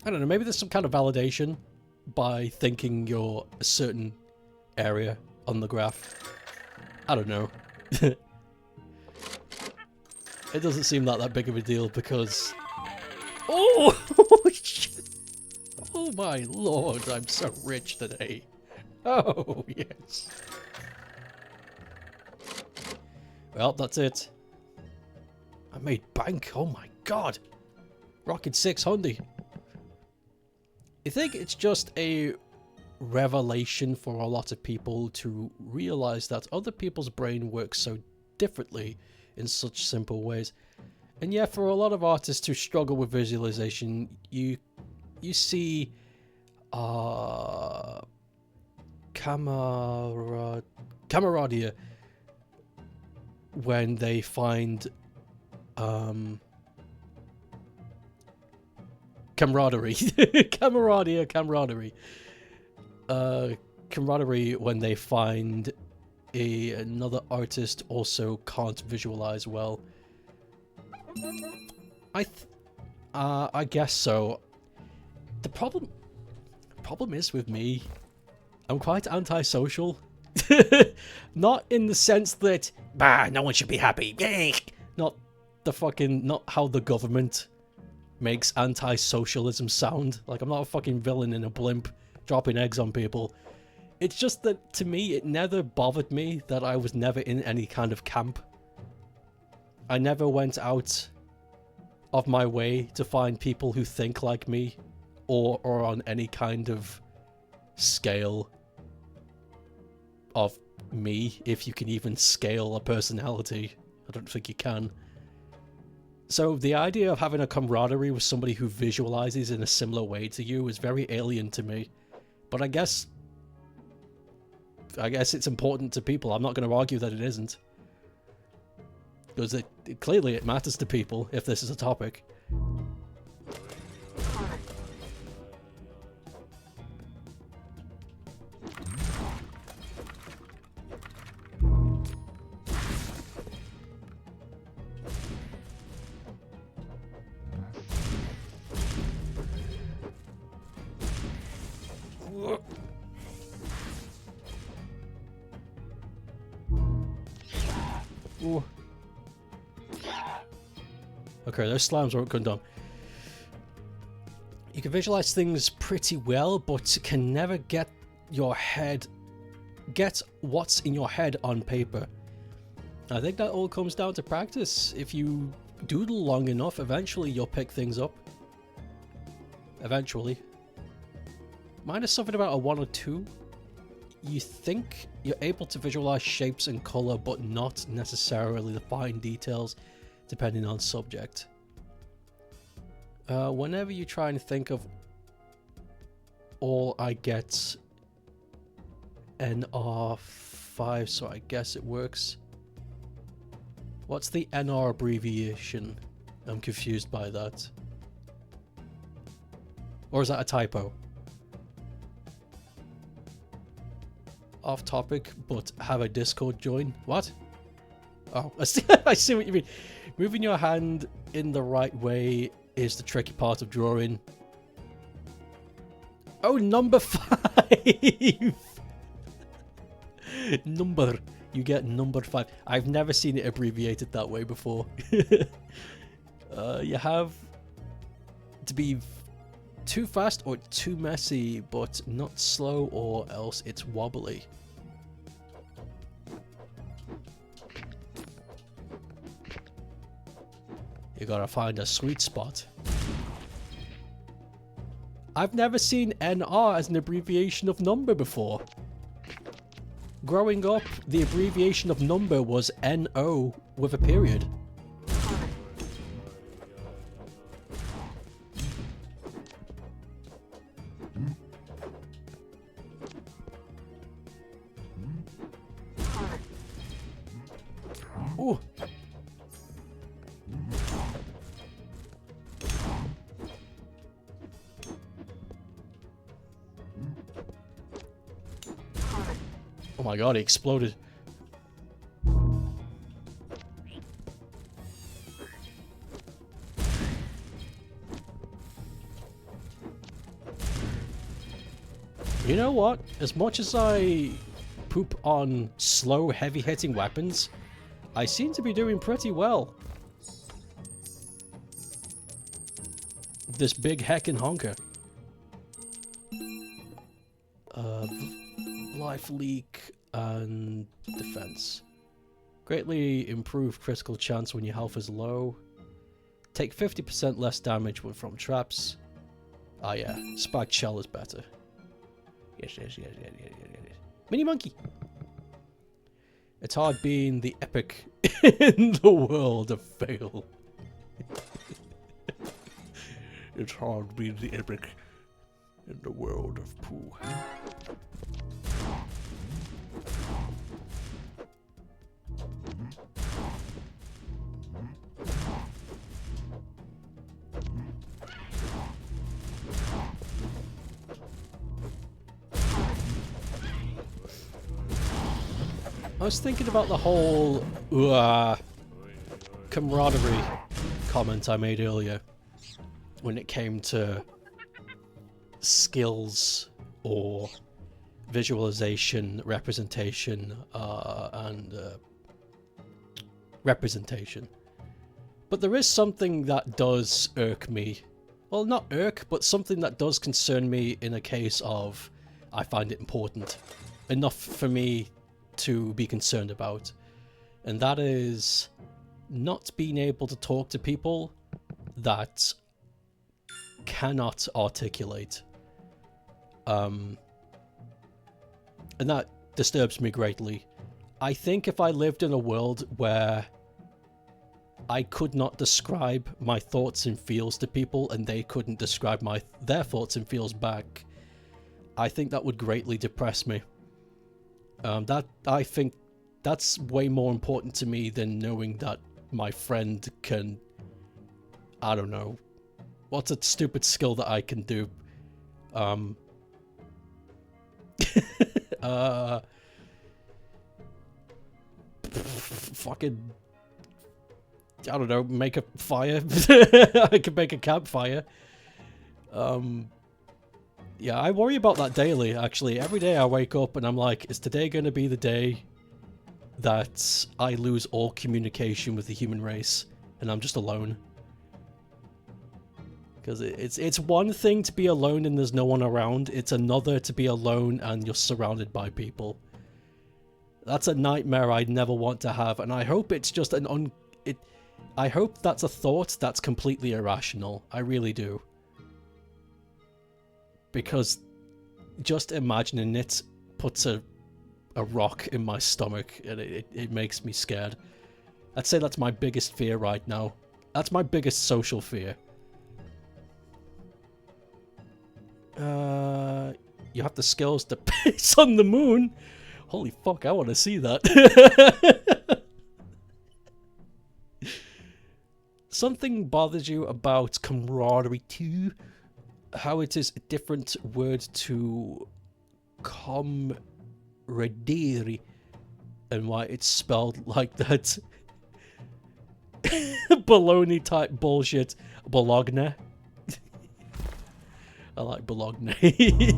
I don't know, maybe there's some kind of validation by thinking you're a certain area on the graph. I don't know. It doesn't seem like that big of a deal because... Oh! Shit. Oh my lord, I'm so rich today. Oh, yes. Well, that's it. I made bank, oh my god. Rocking 600. I think it's just a revelation for a lot of people to realize that other people's brain works so differently in such simple ways. And yeah, for a lot of artists who struggle with visualization, you see camaraderie when they find camaraderie when they find another artist also can't visualize well. I guess so. The problem is with me, I'm quite antisocial. Not in the sense that no one should be happy. Not how the government makes anti-socialism sound. Like, I'm not a fucking villain in a blimp dropping eggs on people. It's just that, to me, it never bothered me that I was never in any kind of camp. I never went out of my way to find people who think like me, or on any kind of scale of me, if you can even scale a personality. I don't think you can. So the idea of having a camaraderie with somebody who visualizes in a similar way to you is very alien to me. But I guess it's important to people. I'm not going to argue that it isn't. Because clearly it matters to people if this is a topic. Ooh. Okay, those slimes aren't condemned. You can visualize things pretty well, but can never get what's in your head on paper. I think that all comes down to practice. If you doodle long enough, eventually you'll pick things up. Eventually. Mine is something about a 1 or 2. You think you're able to visualize shapes and color, but not necessarily the fine details, depending on subject. Whenever you try and think of all, I get NR5, so I guess it works. What's the NR abbreviation? I'm confused by that. Or is that a typo? Off topic, but have a Discord join. What? Oh, I see what you mean. Moving your hand in the right way is the tricky part of drawing. Oh, number 5! Number. You get number 5. I've never seen it abbreviated that way before. You have to be too fast or too messy, but not slow or else it's wobbly. You gotta find a sweet spot. I've never seen NR as an abbreviation of number before. Growing up, the abbreviation of number was NO with a period. Ooh. Oh my god, he exploded. You know what? As much as I poop on slow, heavy-hitting weapons, I seem to be doing pretty well. This big heckin' honker. Life leak and defense. Greatly improved critical chance when your health is low. Take 50% less damage from traps. Ah yeah, spiked shell is better. Yes. Mini monkey! It's hard being the epic in the world of fail. It's hard being the epic in the world of poo. I was thinking about the whole camaraderie comment I made earlier when it came to skills or visualization, representation, and representation. But there is something that does irk me. Well, not irk, but something that does concern me in a case of I find it important enough for me to be concerned about, and that is not being able to talk to people that cannot articulate. And that disturbs me greatly. I think if I lived in a world where I could not describe my thoughts and feels to people and they couldn't describe their thoughts and feels back, I think that would greatly depress me. I think that's way more important to me than knowing that my friend can, I don't know, what's a stupid skill that I can do? Fucking, I don't know, make a fire. I can make a campfire. Yeah, I worry about that daily, actually. Every day I wake up and I'm like, is today going to be the day that I lose all communication with the human race and I'm just alone? Because it's one thing to be alone and there's no one around. It's another to be alone and you're surrounded by people. That's a nightmare I'd never want to have, and I hope it's just I hope that's a thought that's completely irrational. I really do. Because just imagining it puts a rock in my stomach, and it makes me scared. I'd say that's my biggest fear right now. That's my biggest social fear. You have the skills to piss on the moon? Holy fuck, I want to see that. Something bothers you about camaraderie 2? How it is a different word to camaraderie, and why it's spelled like that. Baloney type bullshit. Bologna. I like Bologna.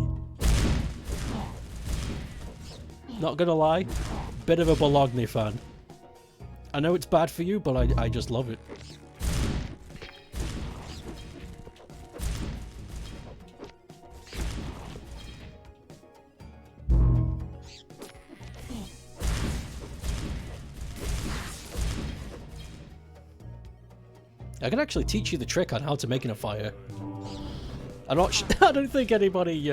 Not gonna lie, bit of a Bologna fan. I know it's bad for you, but I just love it. I can actually teach you the trick on how to making a fire. I'm not I don't think anybody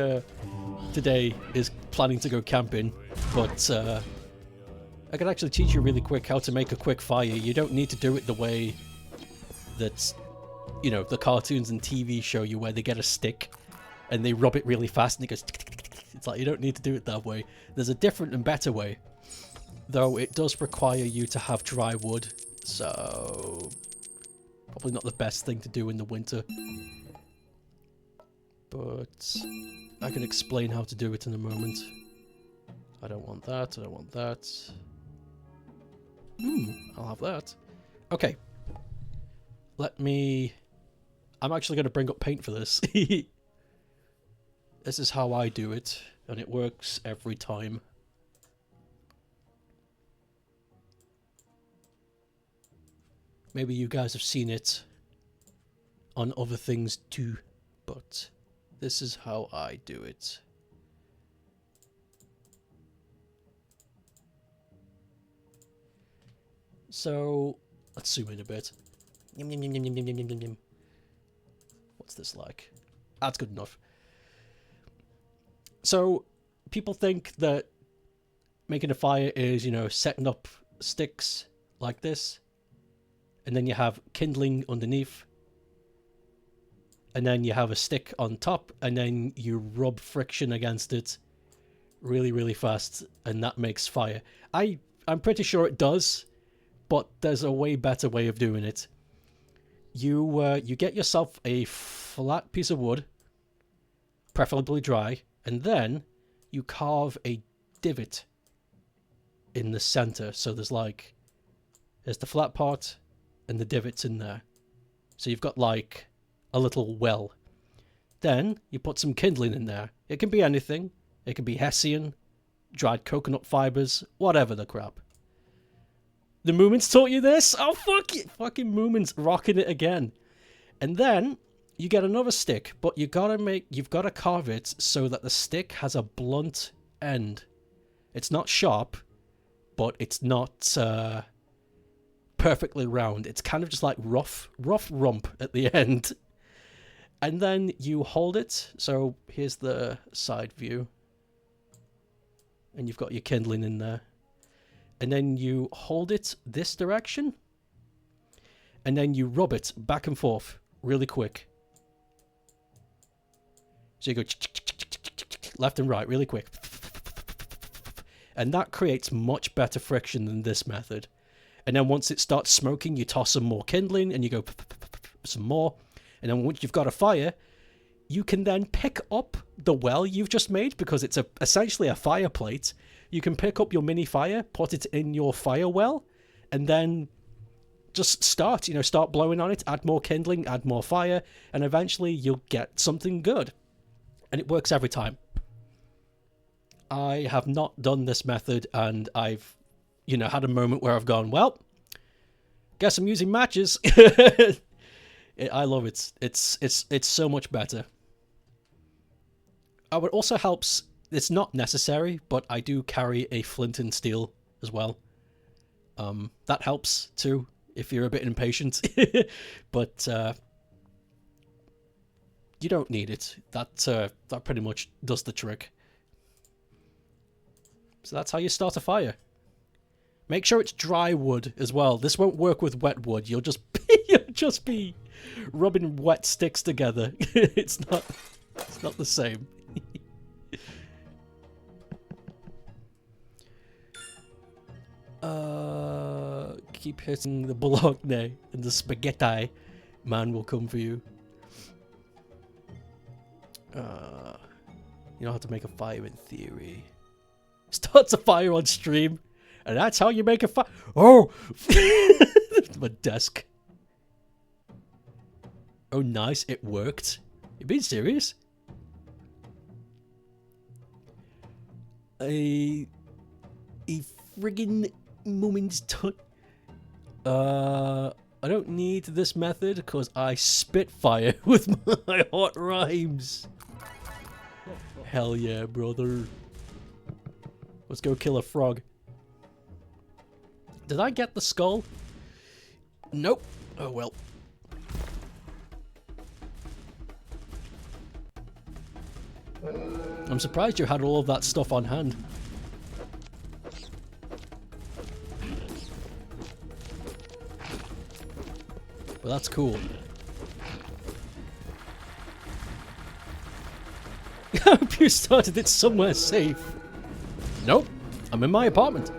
today is planning to go camping, but I can actually teach you really quick how to make a quick fire. You don't need to do it the way that, you know, the cartoons and TV show you, where they get a stick and they rub it really fast and it goes. It's like, you don't need to do it that way. There's a different and better way, though it does require you to have dry wood, so probably not the best thing to do in the winter. But I can explain how to do it in a moment. I don't want that, I don't want that. I'll have that. Okay. I'm actually going to bring up paint for this. This is how I do it, and it works every time. Maybe you guys have seen it on other things too, but this is how I do it. So, let's zoom in a bit. What's this like? That's good enough. So, people think that making a fire is, you know, setting up sticks like this, and then you have kindling underneath, and then you have a stick on top, and then you rub friction against it really, really fast, and that makes fire. I'm pretty sure it does, but there's a way better way of doing it. You get yourself a flat piece of wood, preferably dry, and then you carve a divot in the center. So there's the flat part and the divots in there. So you've got like a little well. Then you put some kindling in there. It can be anything. It can be hessian, dried coconut fibers, whatever the crap. The Moomins taught you this? Oh, fuck it. Fucking Moomins rocking it again. And then you get another stick, but you've got to carve it so that the stick has a blunt end. It's not sharp, but it's not perfectly round. It's kind of just like rough rump at the end. And then you hold it. So here's the side view. And you've got your kindling in there. And then you hold it this direction. And then you rub it back and forth really quick. So you go left and right really quick. And that creates much better friction than this method. And then once it starts smoking, you toss some more kindling and you go some more. And then once you've got a fire, you can then pick up the well you've just made, because it's essentially a fire plate. You can pick up your mini fire, put it in your fire well, and then just start blowing on it, add more kindling, add more fire, and eventually you'll get something good. And it works every time. I have not done this method, and I've, had a moment where I've gone, well, guess I'm using matches. I love it. It's so much better. It also helps, it's not necessary, but I do carry a flint and steel as well. That helps too, if you're a bit impatient. But you don't need it. That pretty much does the trick. So that's how you start a fire. Make sure it's dry wood as well. This won't work with wet wood. You'll just be rubbing wet sticks together. It's not the same. Keep hitting the bologna and the spaghetti. Man will come for you. You know how to make a fire in theory. Starts a fire on stream, and that's how you make a fire. Oh, my desk. Oh, nice! It worked. You being serious? A friggin' moment's time. I don't need this method because I spit fire with my hot rhymes. Hell yeah, brother. Let's go kill a frog. Did I get the skull? Nope. Oh well. I'm surprised you had all of that stuff on hand. But that's cool. I hope you started it somewhere safe. Nope. I'm in my apartment.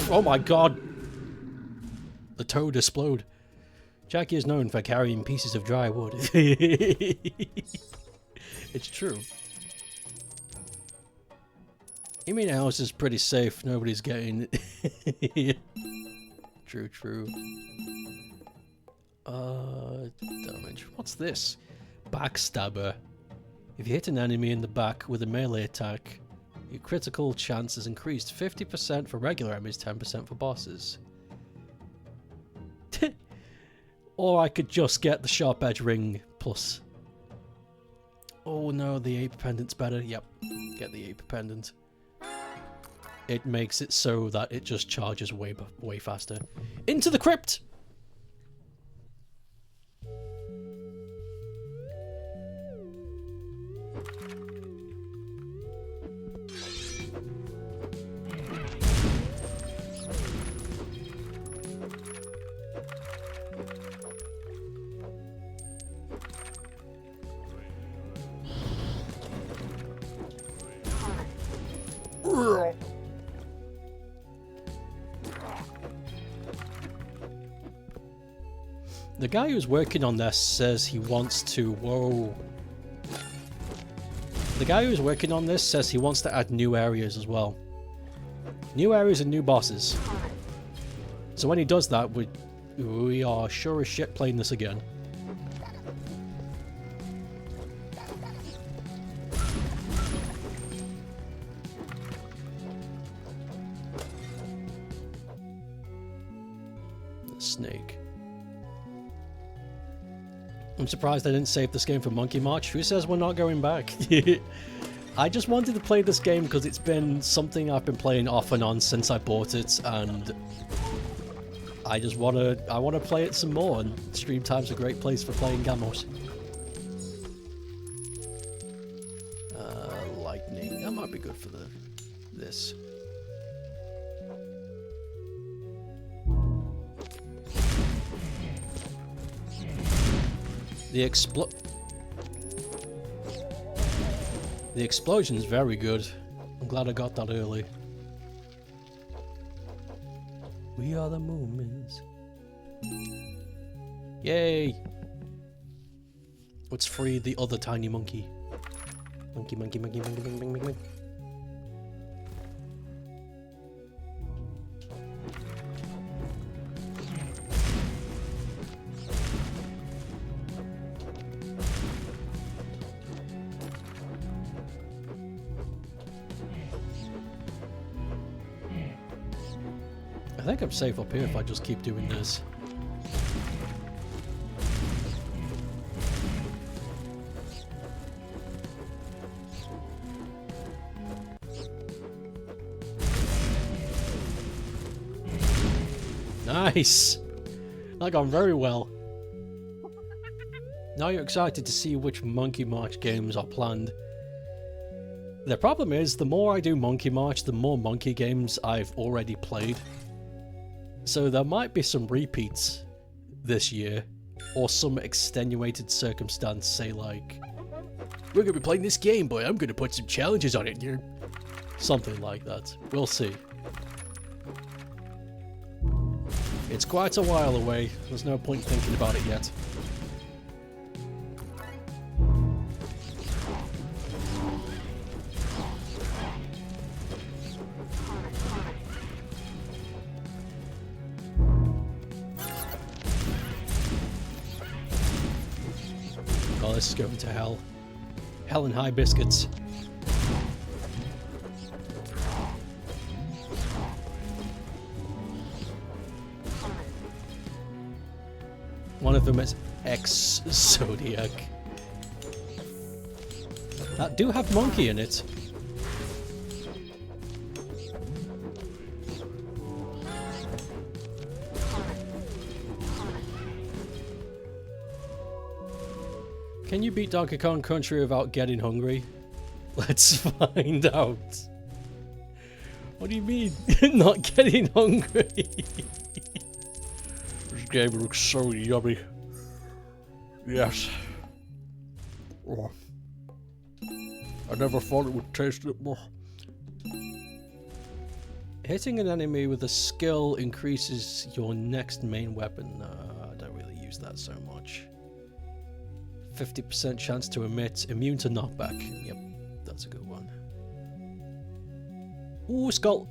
Oh my god! The toad explode. Jackie is known for carrying pieces of dry wood. It's true. I mean, the house is pretty safe. Nobody's getting True, true. Damage. What's this? Backstabber. If you hit an enemy in the back with a melee attack, your critical chance is increased 50% for regular enemies, 10% for bosses. Or I could just get the sharp edge ring plus. Oh no, the ape pendant's better. Yep, get the ape pendant. It makes it so that it just charges way faster. Into the crypt! The guy who's working on this says he wants to... Whoa. The guy who's working on this says he wants to add new areas as well. New areas and new bosses. So when he does that, we are sure as shit playing this again. Snake. I'm surprised I didn't save this game for Monkey March. Who says we're not going back? I just wanted to play this game because it's been something I've been playing off and on since I bought it, and I just wanna play it some more, and stream time's a great place for playing Gamos. Lightning, that might be good for this. The explosion's very good. I'm glad I got that early. We are the Moomins. Yay! Let's free the other tiny monkey. Monkey. I think I'm safe up here if I just keep doing this. Nice! That gone very well. Now you're excited to see which Monkey March games are planned. The problem is, the more I do Monkey March, the more monkey games I've already played. So there might be some repeats this year, or some extenuated circumstance, say like, we're gonna be playing this game, but I'm gonna put some challenges on it here. Something like that. We'll see. It's quite a while away, there's no point thinking about it yet. Oh, this is going to hell. Hell and high biscuits. One of them is X-Zodiac. That do have monkey in it. Can you beat Donkey Kong Country without getting hungry? Let's find out. What do you mean, not getting hungry? This game looks so yummy. Yes. Oh. I never thought it would taste it more. Hitting an enemy with a skill increases your next main weapon. I don't really use that so much. 50% chance to emit, immune to knockback. Yep, that's a good one. Ooh, skull!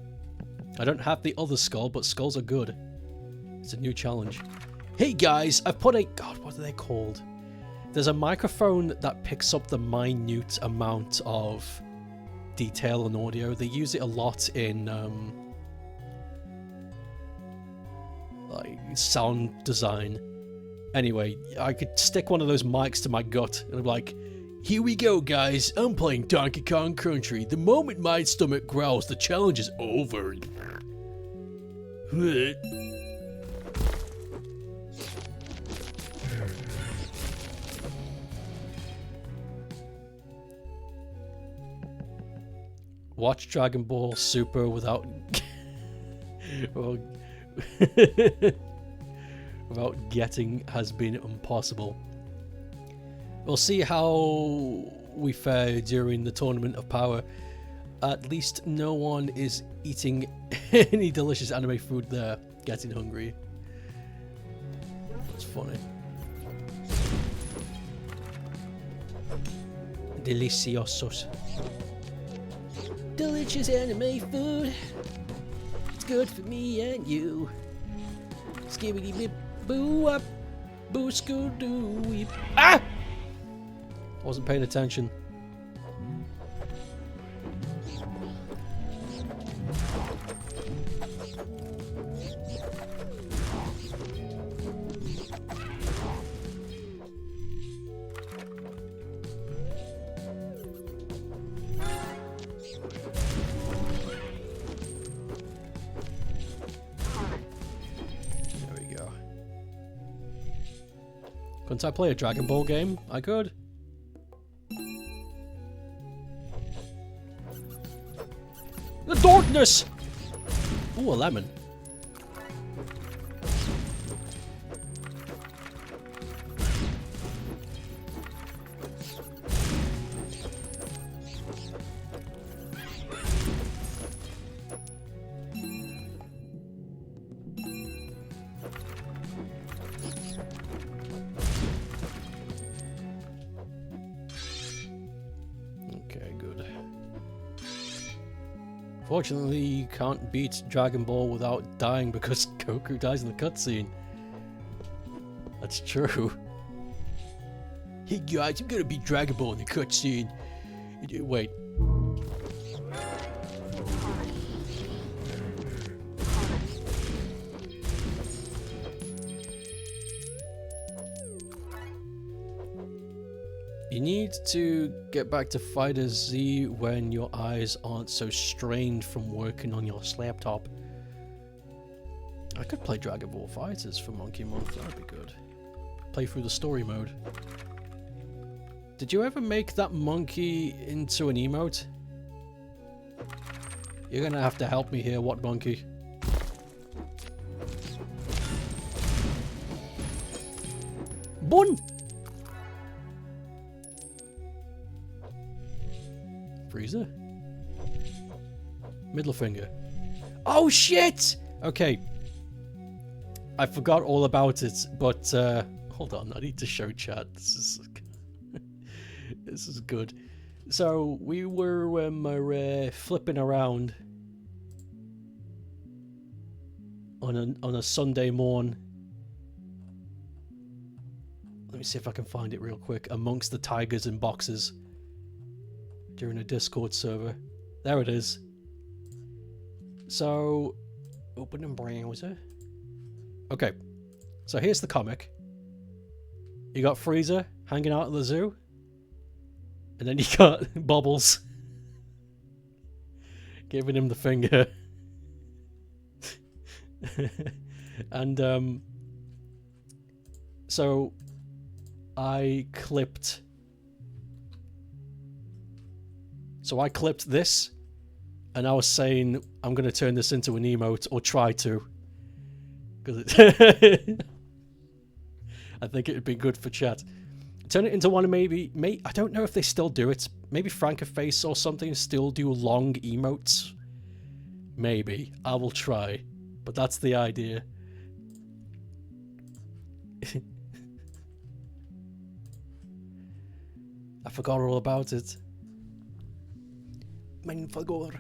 I don't have the other skull, but skulls are good. It's a new challenge. Hey guys, I've put a... God, what are they called? There's a microphone that picks up the minute amount of detail and audio. They use it a lot in like sound design. Anyway, I could stick one of those mics to my gut and I'm like, here we go guys, I'm playing Donkey Kong Country. The moment my stomach growls, the challenge is over. Watch Dragon Ball Super without... without getting has been impossible. We'll see how we fare during the Tournament of Power. At least no one is eating any delicious anime food there, getting hungry. It's funny. Deliciosos. Delicious anime food. It's good for me and you. Skibbity bip boo up. Boo scoo doo weep. Ah! Wasn't paying attention. Couldn't I play a Dragon Ball game? I could. The darkness! Ooh, a lemon. Okay, good. Fortunately, you can't beat Dragon Ball without dying because Goku dies in the cutscene. That's true. Hey guys, I'm gonna beat Dragon Ball in the cutscene. Wait. You need to get back to Fighter Z when your eyes aren't so strained from working on your laptop. I could play Dragon Ball Fighters for Monkey Month, that would be good. Play through the story mode. Did you ever make that monkey into an emote? You're gonna have to help me here, what monkey? Bun! Freezer? Middle finger. Oh shit! Okay. I forgot all about it, but hold on, I need to show chat. This is good. So we were flipping around on a Sunday morn. Let me see if I can find it real quick. Amongst the tigers and boxes. During a Discord server. There it is. So, open in browser. Okay. So here's the comic. You got Frieza hanging out at the zoo. And then you got Bubbles giving him the finger. And, so I clipped this, and I was saying I'm going to turn this into an emote, or try to. Because I think it would be good for chat. Turn it into one of maybe I don't know if they still do it. Maybe Frankerface or something still do long emotes. Maybe. I will try. But that's the idea. I forgot all about it. Mein favor.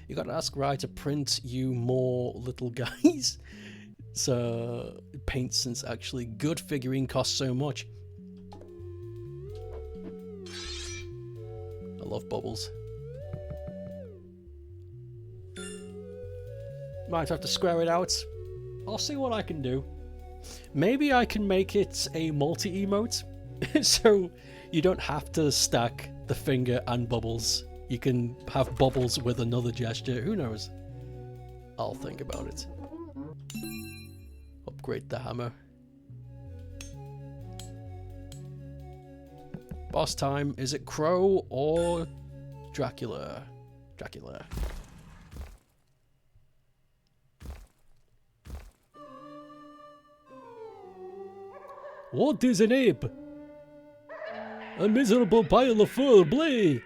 You gotta ask Rai to print you more little guys. So paint, since actually good figurine costs so much. I love Bubbles. Might have to square it out. I'll see what I can do. Maybe I can make it a multi-emote. So you don't have to stack the finger and Bubbles. You can have Bubbles with another gesture. Who knows? I'll think about it. Upgrade the hammer. Boss time. Is it Crow or Dracula? Dracula. What is an ape? A miserable pile of fur, bleh!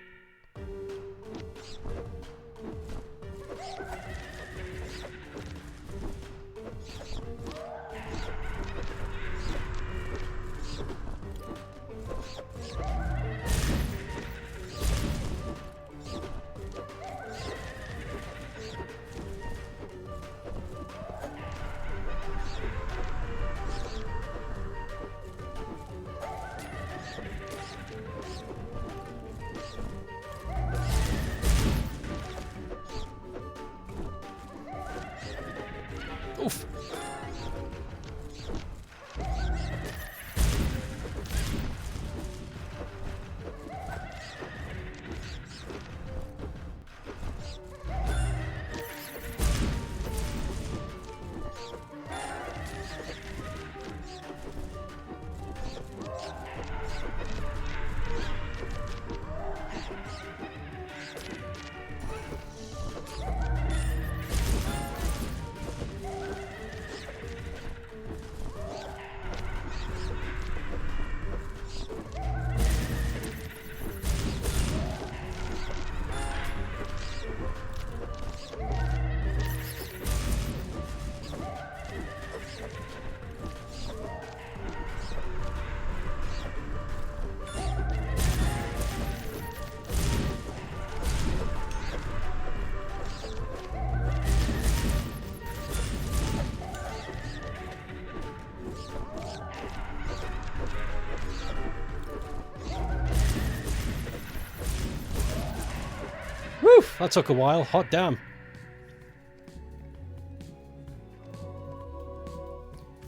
That took a while. Hot damn.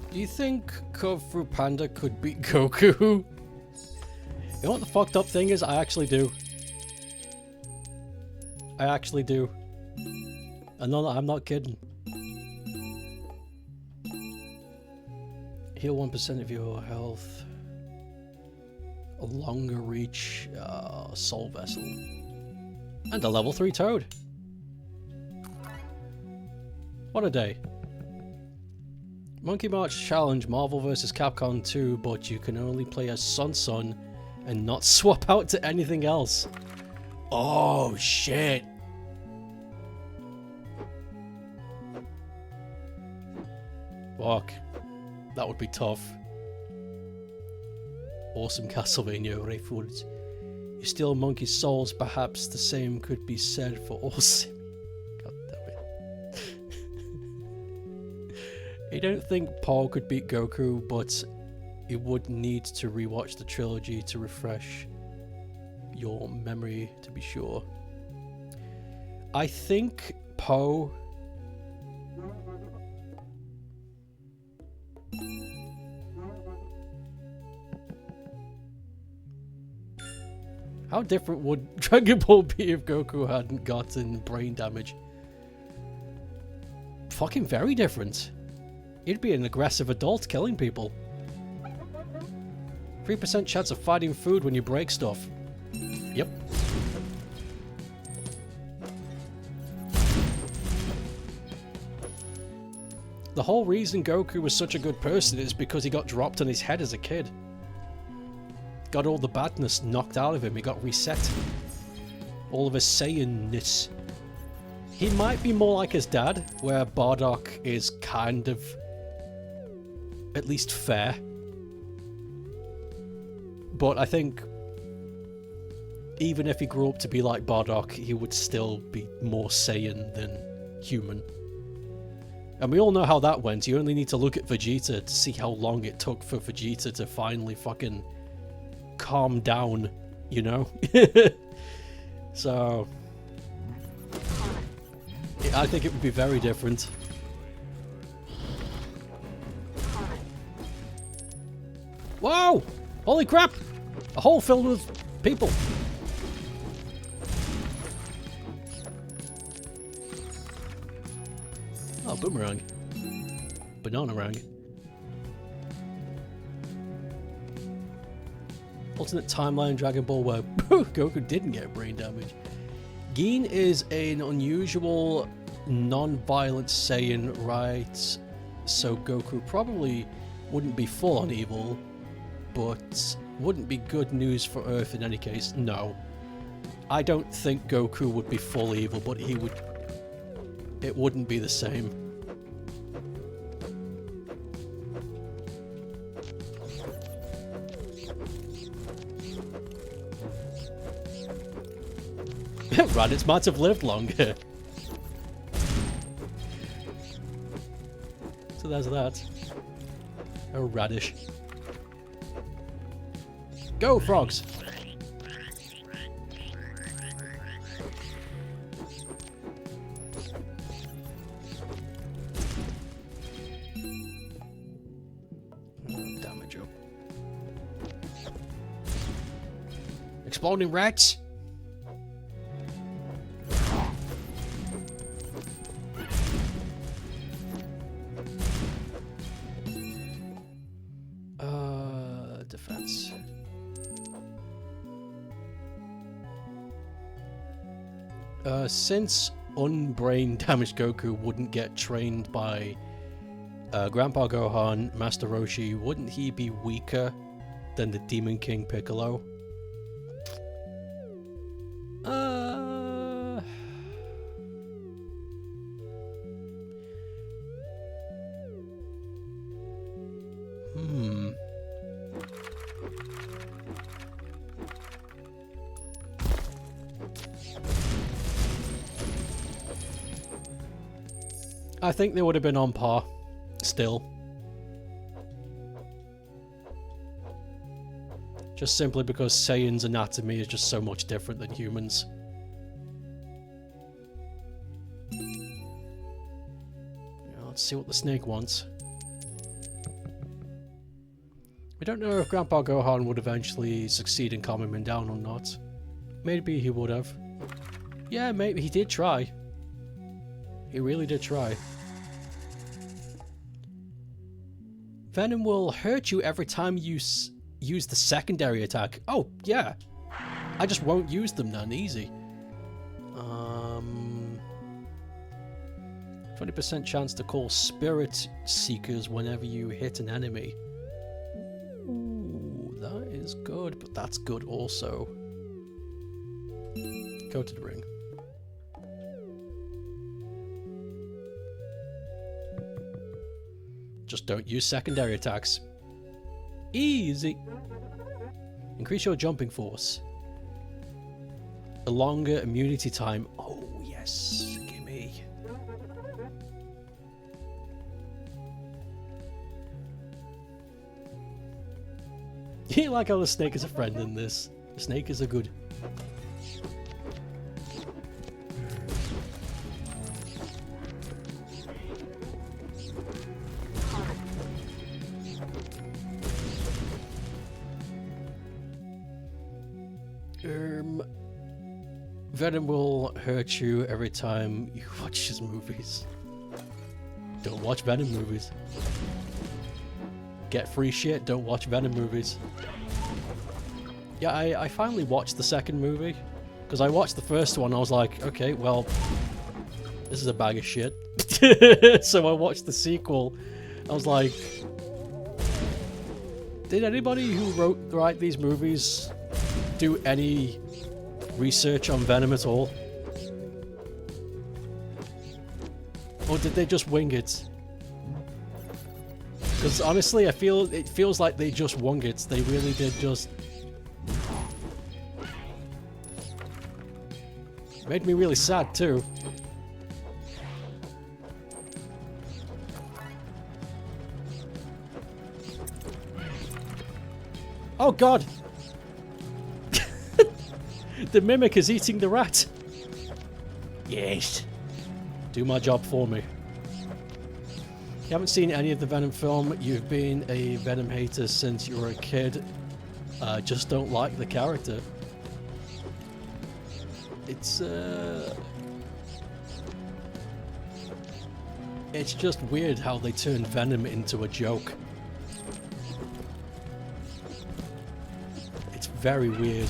Do you think Kung Fu Panda could beat Goku? You know what the fucked up thing is? I actually do. I actually do. And no, I'm not kidding. Heal 1% of your health. A longer reach soul vessel. And a level 3 toad. What a day. Monkey March Challenge Marvel vs. Capcom 2, but you can only play as Son and not swap out to anything else. Oh shit. Fuck. That would be tough. Awesome Castlevania Rayford. You steal monkey souls, perhaps the same could be said for all sim. God damn it. I don't think Paul could beat Goku, but you would need to rewatch the trilogy to refresh your memory to be sure. I think Poe... How different would Dragon Ball be if Goku hadn't gotten brain damage? Fucking very different. He'd be an aggressive adult killing people. 3% chance of finding food when you break stuff. Yep. The whole reason Goku was such a good person is because he got dropped on his head as a kid. Got all the badness knocked out of him. He got reset. All of his Saiyanness. He might be more like his dad, where Bardock is kind of at least fair. But I think even if he grew up to be like Bardock, he would still be more Saiyan than human. And we all know how that went. You only need to look at Vegeta to see how long it took for Vegeta to finally fucking calm down, you know? So I think it would be very different. Whoa! Holy crap! A hole filled with people. Oh, boomerang. Banana-rang. Alternate timeline Dragon Ball where Goku didn't get brain damage. Gin is an unusual, non-violent Saiyan, right? So Goku probably wouldn't be full-on evil, but wouldn't be good news for Earth in any case. No. I don't think Goku would be full evil, but he would... It wouldn't be the same. Raditz might have lived longer. So there's that. Oh, radish. Go, frogs! Damage up. Exploding rats! Defense. Since unbrain damaged Goku wouldn't get trained by Grandpa Gohan, Master Roshi, wouldn't he be weaker than the Demon King Piccolo? I think they would have been on par, still. Just simply because Saiyan's anatomy is just so much different than humans. see what the snake wants. We don't know if Grandpa Gohan would eventually succeed in calming him down or not. Maybe he would have. Yeah, maybe he did try. He really did try. Venom will hurt you every time you use the secondary attack. Oh, yeah. I just won't use them then, easy. 20% chance to call Spirit Seekers whenever you hit an enemy. Ooh, that is good, but that's good also. Go to the ring. Just don't use secondary attacks. Easy. Increase your jumping force. A longer immunity time. Oh, yes. Gimme. You like how the snake is a friend in this. The snake is a good. Venom will hurt you every time you watch his movies. Don't watch Venom movies. Get free shit, don't watch Venom movies. Yeah, I finally watched the second movie. Because I watched the first one, I was like, okay, well, this is a bag of shit. So I watched the sequel. I was like, did anybody who write these movies do any research on Venom at all? Or did they just wing it? Because honestly, it feels like they just wung it. They really did just. Made me really sad too. Oh god! The mimic is eating the rat. Yes. Do my job for me. If you haven't seen any of the Venom film, you've been a Venom hater since you were a kid. Just don't like the character. It's just weird how they turned Venom into a joke. It's very weird.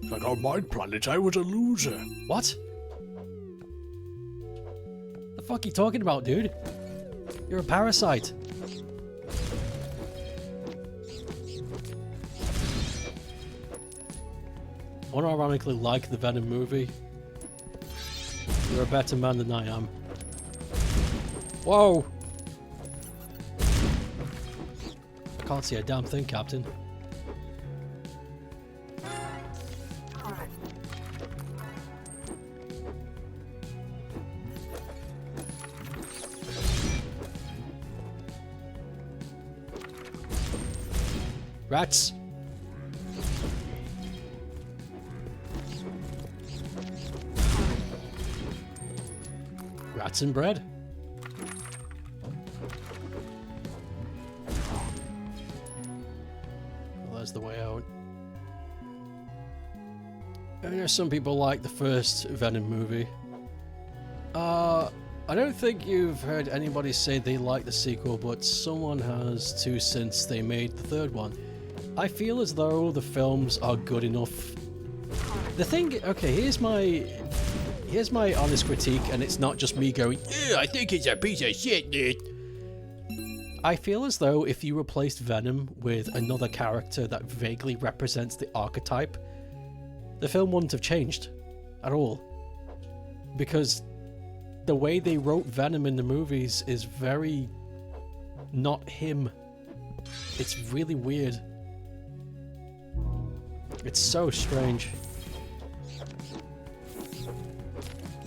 Like on my planet, I was a loser. What? The fuck are you talking about, dude? You're a parasite. Unironically like the Venom movie. You're a better man than I am. Whoa! I can't see a damn thing, Captain. Rats! Rats and bread. Well, there's the way out. I know some people like the first Venom movie. I don't think you've heard anybody say they like the sequel, but someone has too since they made the third one. I feel as though the films are good enough. The thing, okay, here's my honest critique, and it's not just me going, "Ew, I think it's a piece of shit, dude." I feel as though if you replaced Venom with another character that vaguely represents the archetype, the film wouldn't have changed at all. Because the way they wrote Venom in the movies is very not him. It's really weird. It's so strange.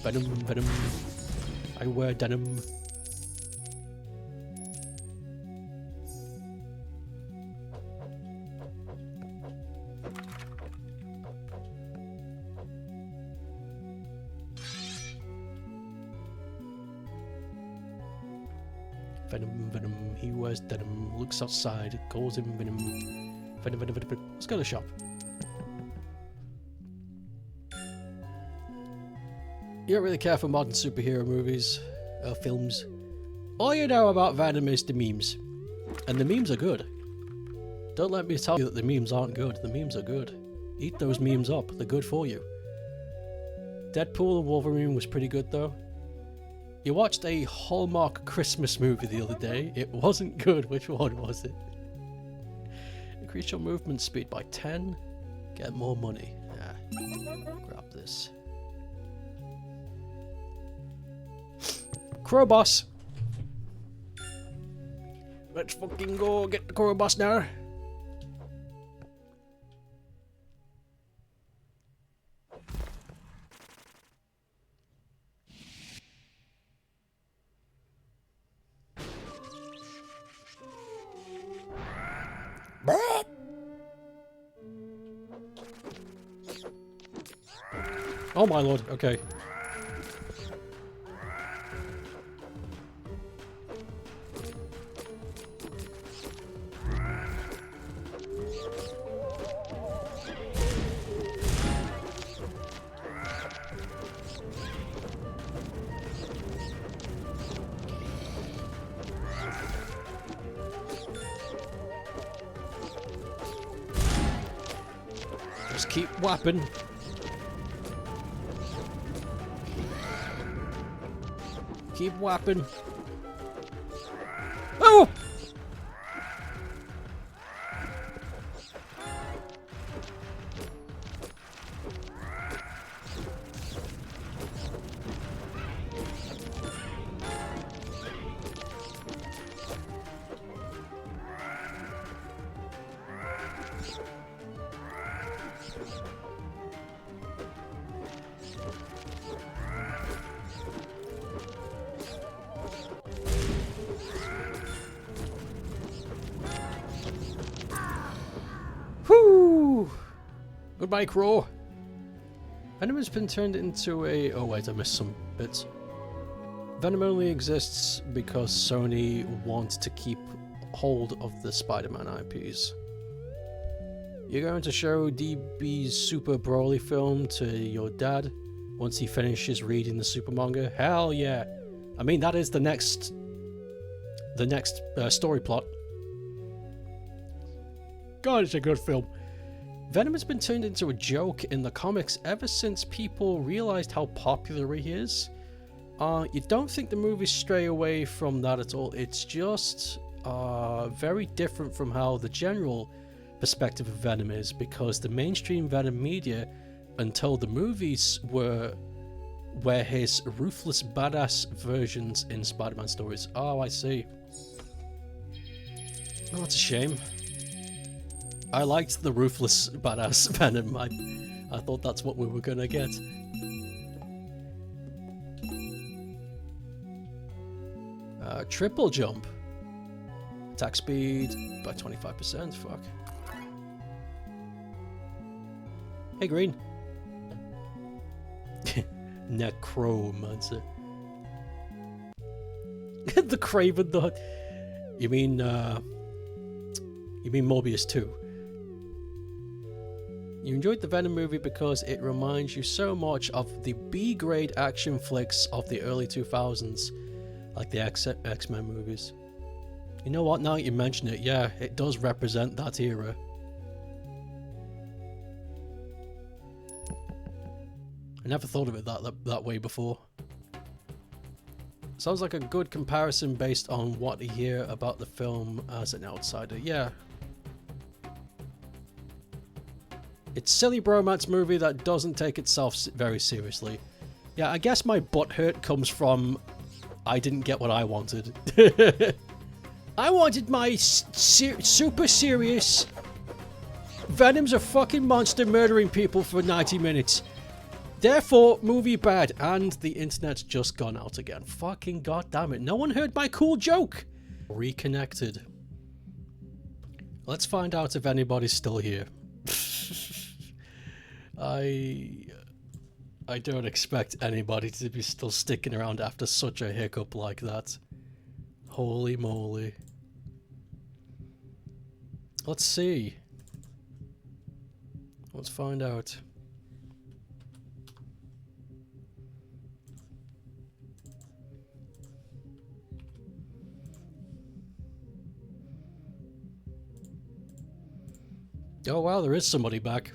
Venom, Venom. I wear denim. Venom, Venom, he wears denim, looks outside, calls him Venom. Venom, Venom, Venom. Let's go to the shop. You don't really care for modern superhero movies, films. All you know about Venom is the memes. And the memes are good. Don't let me tell you that the memes aren't good. The memes are good. Eat those memes up. They're good for you. Deadpool and Wolverine was pretty good though. You watched a Hallmark Christmas movie the other day. It wasn't good. Which one was it? Increase your movement speed by 10. Get more money. Yeah. Grab this. Crow boss. Let's fucking go get the crow boss now. Oh my lord, okay. Just keep whapping. Keep whapping. Oh! Whoo! Goodbye, Crow. Venom has been turned into a... Oh wait, I missed some bits. Venom only exists because Sony wants to keep hold of the Spider-Man IPs. You're going to show DB's Super Broly film to your dad once he finishes reading the super manga? Hell yeah! I mean, that is the next story plot. God, it's a good film. Venom has been turned into a joke in the comics ever since people realized how popular he is. You don't think the movies stray away from that at all. It's just very different from how the general perspective of Venom is, because the mainstream Venom media, until the movies, were his ruthless badass versions in Spider-Man stories. Oh, I see. Oh, that's a shame. I liked the ruthless badass Venom. I thought that's what we were gonna get. Triple jump. Attack speed by 25%. Fuck. Hey, Green. Necromancer. The Craven the... You mean Morbius 2? You enjoyed the Venom movie because it reminds you so much of the B-grade action flicks of the early 2000s, like the X-Men movies. You know what, now that you mention it, yeah, it does represent that era. I never thought of it that way before. Sounds like a good comparison based on what you hear about the film as an outsider. Yeah. It's a silly bromance movie that doesn't take itself very seriously. Yeah, I guess my butthurt comes from I didn't get what I wanted. I wanted my super serious Venom's a fucking monster murdering people for 90 minutes. Therefore, movie bad. And the internet's just gone out again. Fucking goddammit. No one heard my cool joke. Reconnected. Let's find out if anybody's still here. I don't expect anybody to be still sticking around after such a hiccup like that. Holy moly. Let's see. Let's find out. Oh wow, there is somebody back.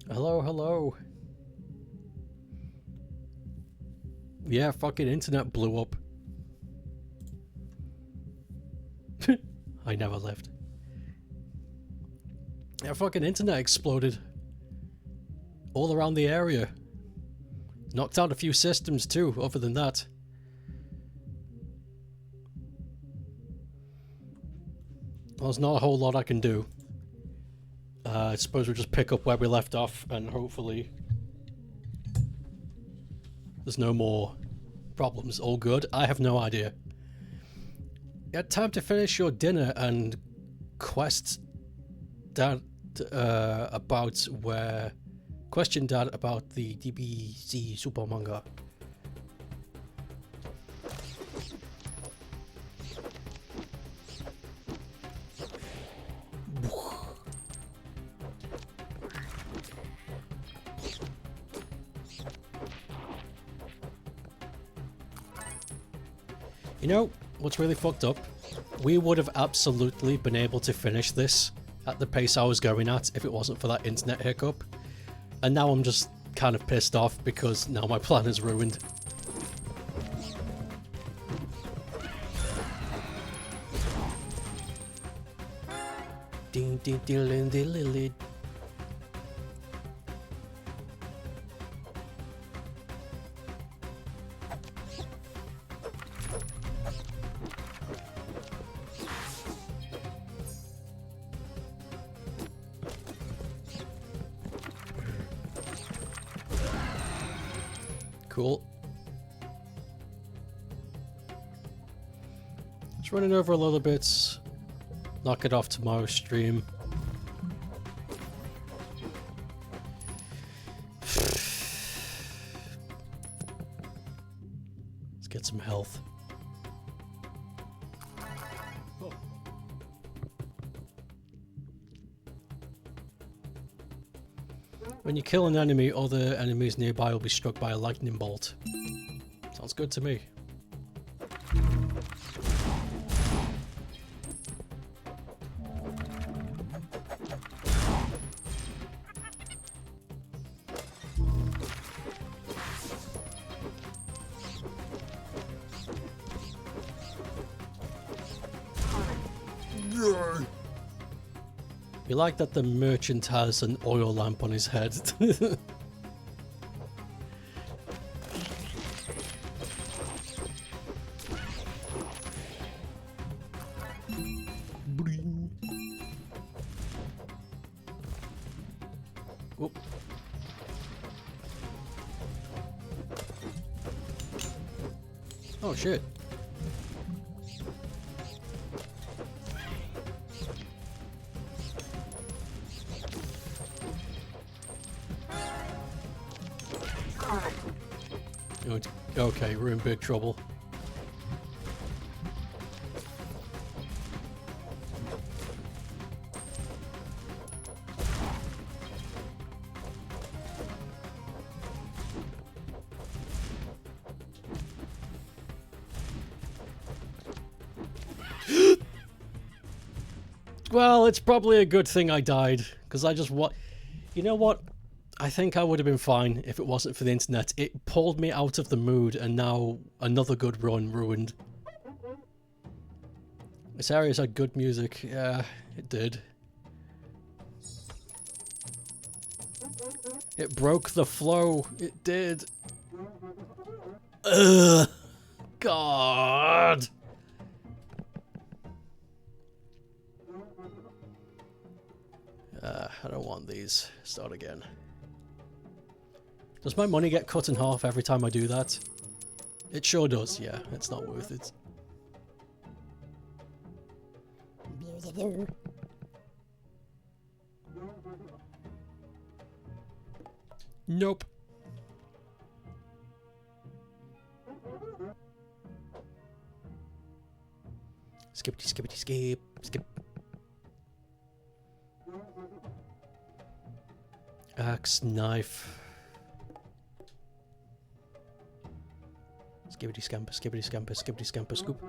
Hello, hello. Yeah, fucking internet blew up. I never left. Yeah, fucking internet exploded. All around the area. Knocked out a few systems too, other than that. Well, there's not a whole lot I can do. I suppose we'll just pick up where we left off and hopefully there's no more problems. All good? I have no idea. Yeah, time to finish your dinner and quest Dad about where... Question Dad about the DBZ super manga. You know, what's really fucked up? We would have absolutely been able to finish this at the pace I was going at if it wasn't for that internet hiccup. And now I'm just kind of pissed off because now my plan is ruined. Ding ding ding ding ding ding. Cool. Just running over a little bit. Knock it off tomorrow's stream. Let's get some health. When you kill an enemy, other enemies nearby will be struck by a lightning bolt. Sounds good to me. You like that the merchant has an oil lamp on his head. Whoop. Oh shit. Okay, we're in big trouble. Well, it's probably a good thing I died, because I just you know what? I think I would have been fine if it wasn't for the internet. It pulled me out of the mood, and now another good run ruined. This area's had good music. Yeah, it did. It broke the flow. It did. Ugh. God. I don't want these. Start again. Does my money get cut in half every time I do that? It sure does, yeah. It's not worth it. Nope. Skippity, skippity, skip, skip. Axe, knife. Skippity, scamper, skippity, scamper, skippity, scamper, scoop.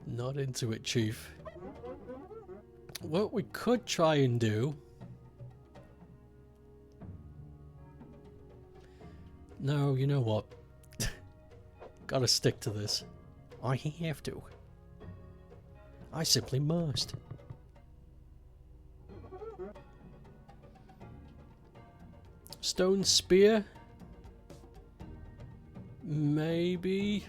Not into it, Chief. What we could try and do... No, you know what? Gotta stick to this. I have to. I simply must. Stone spear? Maybe...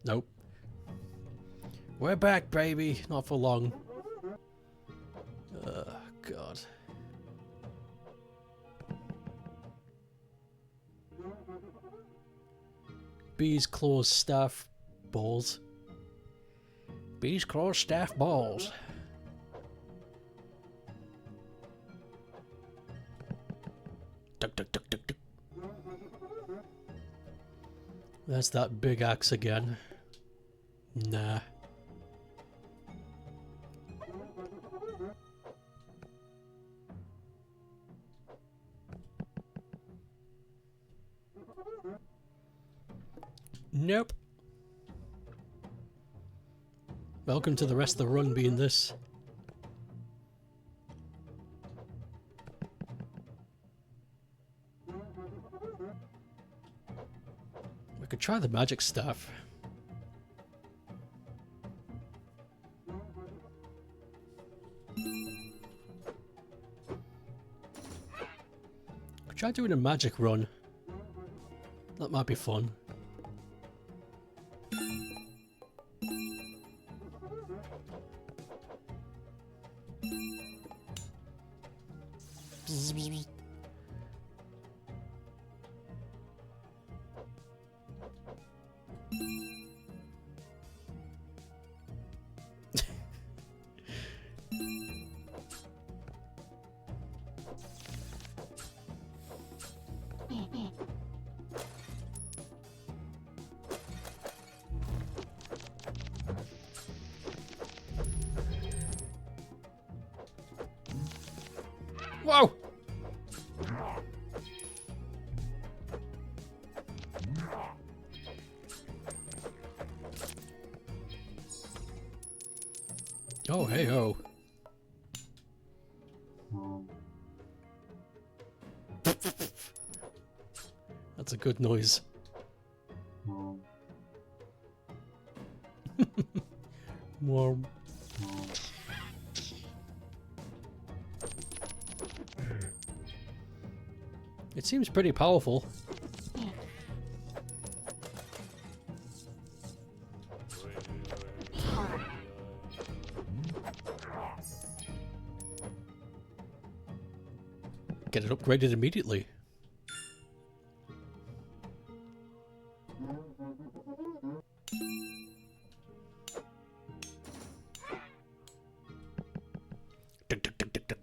Nope. We're back, baby. Not for long. God. Bees, claws, staff, balls. Bees, claws, staff, balls. Duck, duck, duck, duck, duck. That's that big axe again. Nah. Nope. Welcome to the rest of the run being this. We could try the magic staff. Try doing a magic run. That might be fun. Whoa! Oh, hey ho. That's a good noise. Warm. It seems pretty powerful. Get it upgraded immediately. Tick, tick, tick, tick, tick.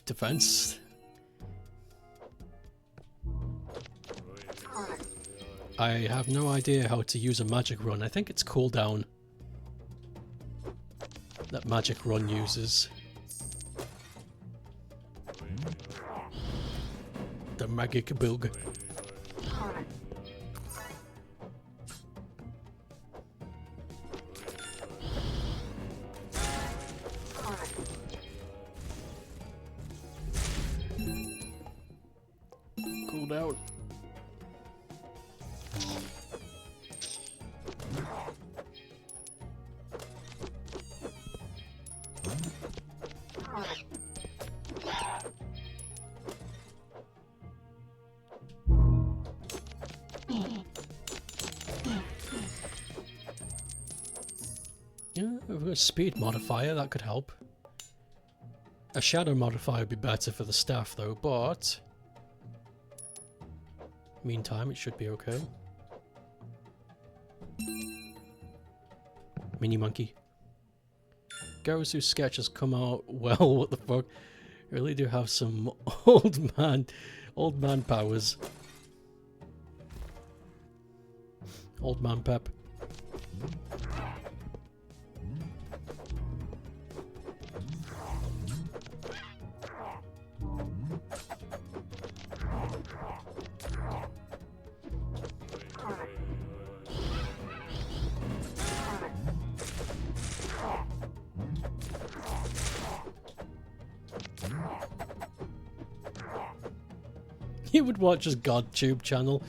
Defense. I have no idea how to use a magic run. I think it's cooldown that magic run uses. The magic bug. Cooldown. Yeah, a speed modifier, that could help. A shadow modifier would be better for the staff though, but... meantime, it should be okay. Mini monkey. Garusu's sketch has come out well, what the fuck? Really do have some old man powers. Old man pep. You would watch his GodTube channel.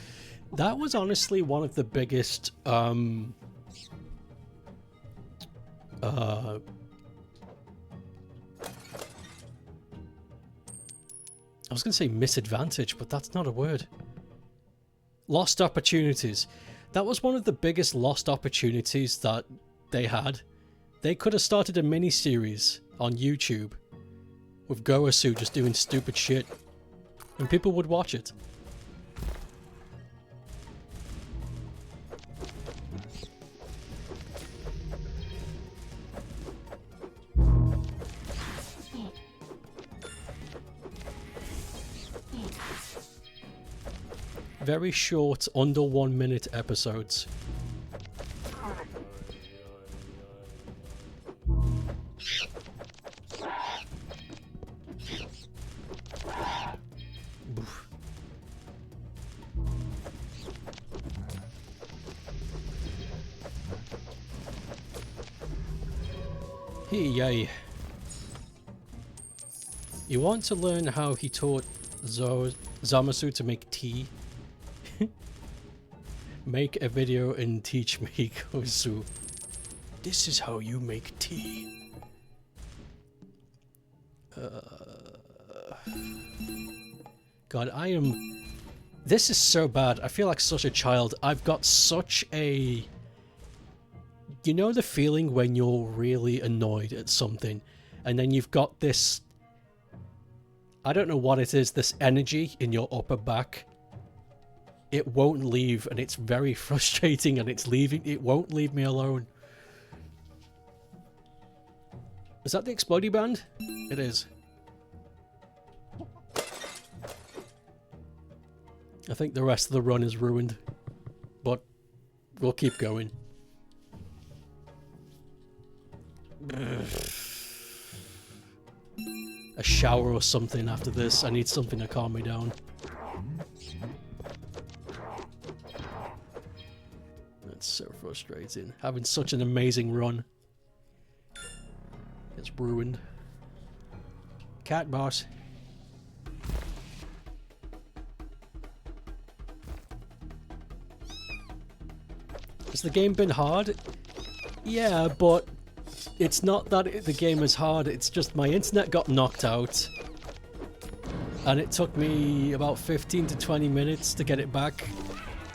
That was honestly one of the biggest I was going to say misadvantage, but that's not a word. Lost opportunities. That was one of the biggest lost opportunities that they had. They could have started a mini-series on YouTube with Goasu just doing stupid shit, and people would watch it. Very short, under 1 minute episodes. Oof. Hey, yay. You want to learn how he taught Zamasu to make tea? Make a video and teach me, Gosu. This is how you make tea. God, I am... This is so bad. I feel like such a child. I've got such a... You know the feeling when you're really annoyed at something, and then you've got this... I don't know what it is, this energy in your upper back. It won't leave, and it's very frustrating, and it won't leave me alone. Is that the Explodey band? It is. I think the rest of the run is ruined, but we'll keep going. A shower or something after this. I need something to calm me down. That's so frustrating. Having such an amazing run. It's ruined. Cat boss. Has the game been hard? Yeah, but it's not that the game is hard, it's just my internet got knocked out. And it took me about 15 to 20 minutes to get it back.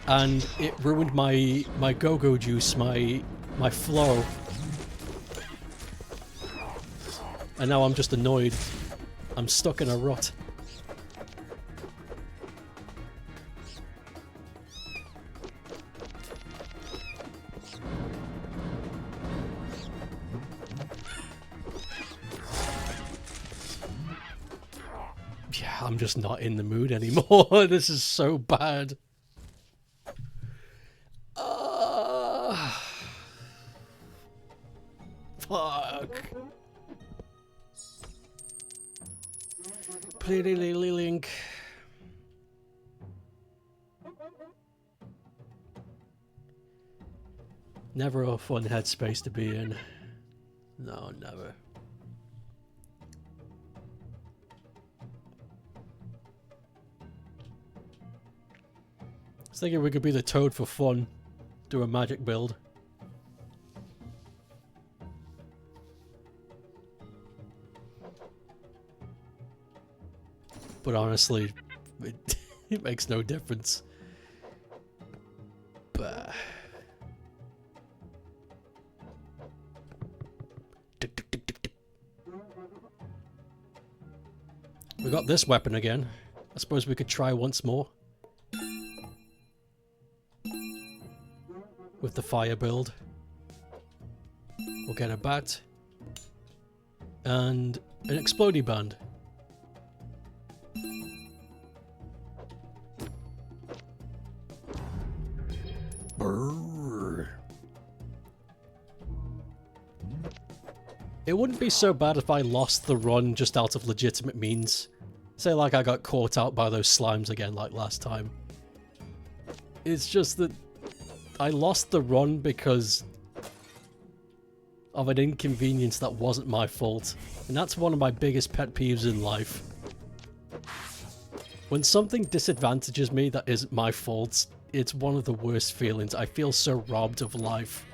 And it ruined my go-go juice, my flow. And now I'm just annoyed. I'm stuck in a rut. Yeah, I'm just not in the mood anymore. This is so bad. Fuck. Pretty link. Never a fun headspace to be in. No, never. I was thinking we could be the Toad for fun. Do a magic build. But honestly, it makes no difference. Bah. We got this weapon again. I suppose we could try once more. With the fire build. We'll get a bat. And an explodey band. Brrr. It wouldn't be so bad if I lost the run just out of legitimate means. Say like I got caught out by those slimes again like last time. It's just that I lost the run because of an inconvenience that wasn't my fault. And that's one of my biggest pet peeves in life. When something disadvantages me that isn't my fault, it's one of the worst feelings. I feel so robbed of life.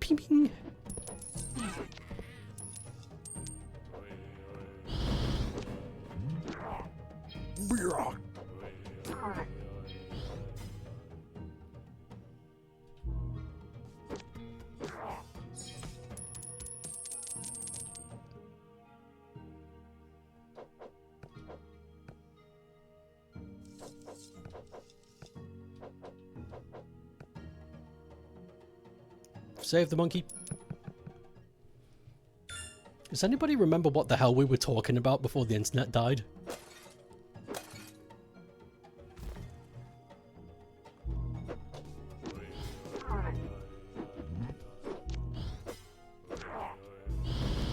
Ping. Save the monkey. Does anybody remember what the hell we were talking about before the internet died?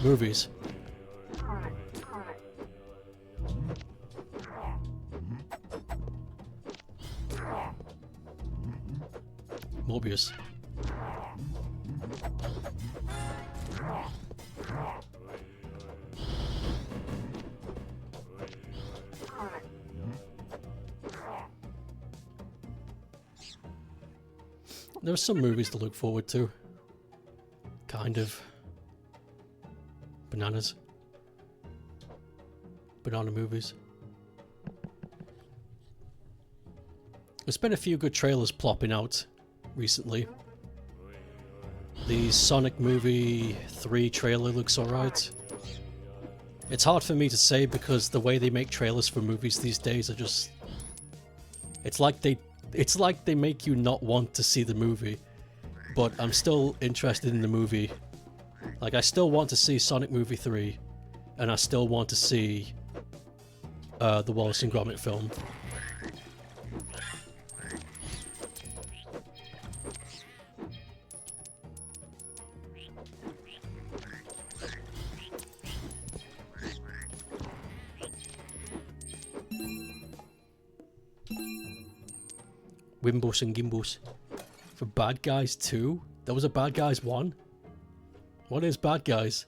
Movies. Morbius. There are some movies to look forward to. Kind of. Bananas. Banana movies. There's been a few good trailers plopping out recently. The Sonic Movie 3 trailer looks alright. It's hard for me to say because the way they make trailers for movies these days are just... It's like they make you not want to see the movie. But I'm still interested in the movie. Like, I still want to see Sonic Movie 3. And I still want to see the Wallace and Gromit film. Wimbos and Gimbos. For Bad Guys 2? There was a Bad Guys 1? What is Bad Guys?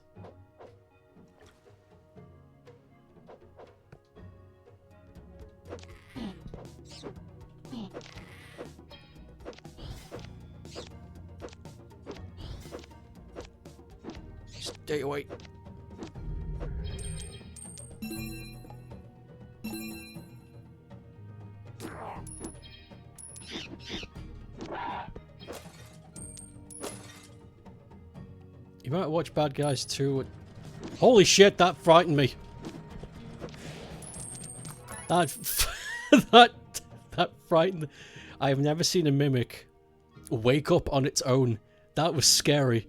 Stay away. You might watch Bad Guys 2. Holy shit, that frightened me. That frightened. I have never seen a mimic wake up on its own. That was scary.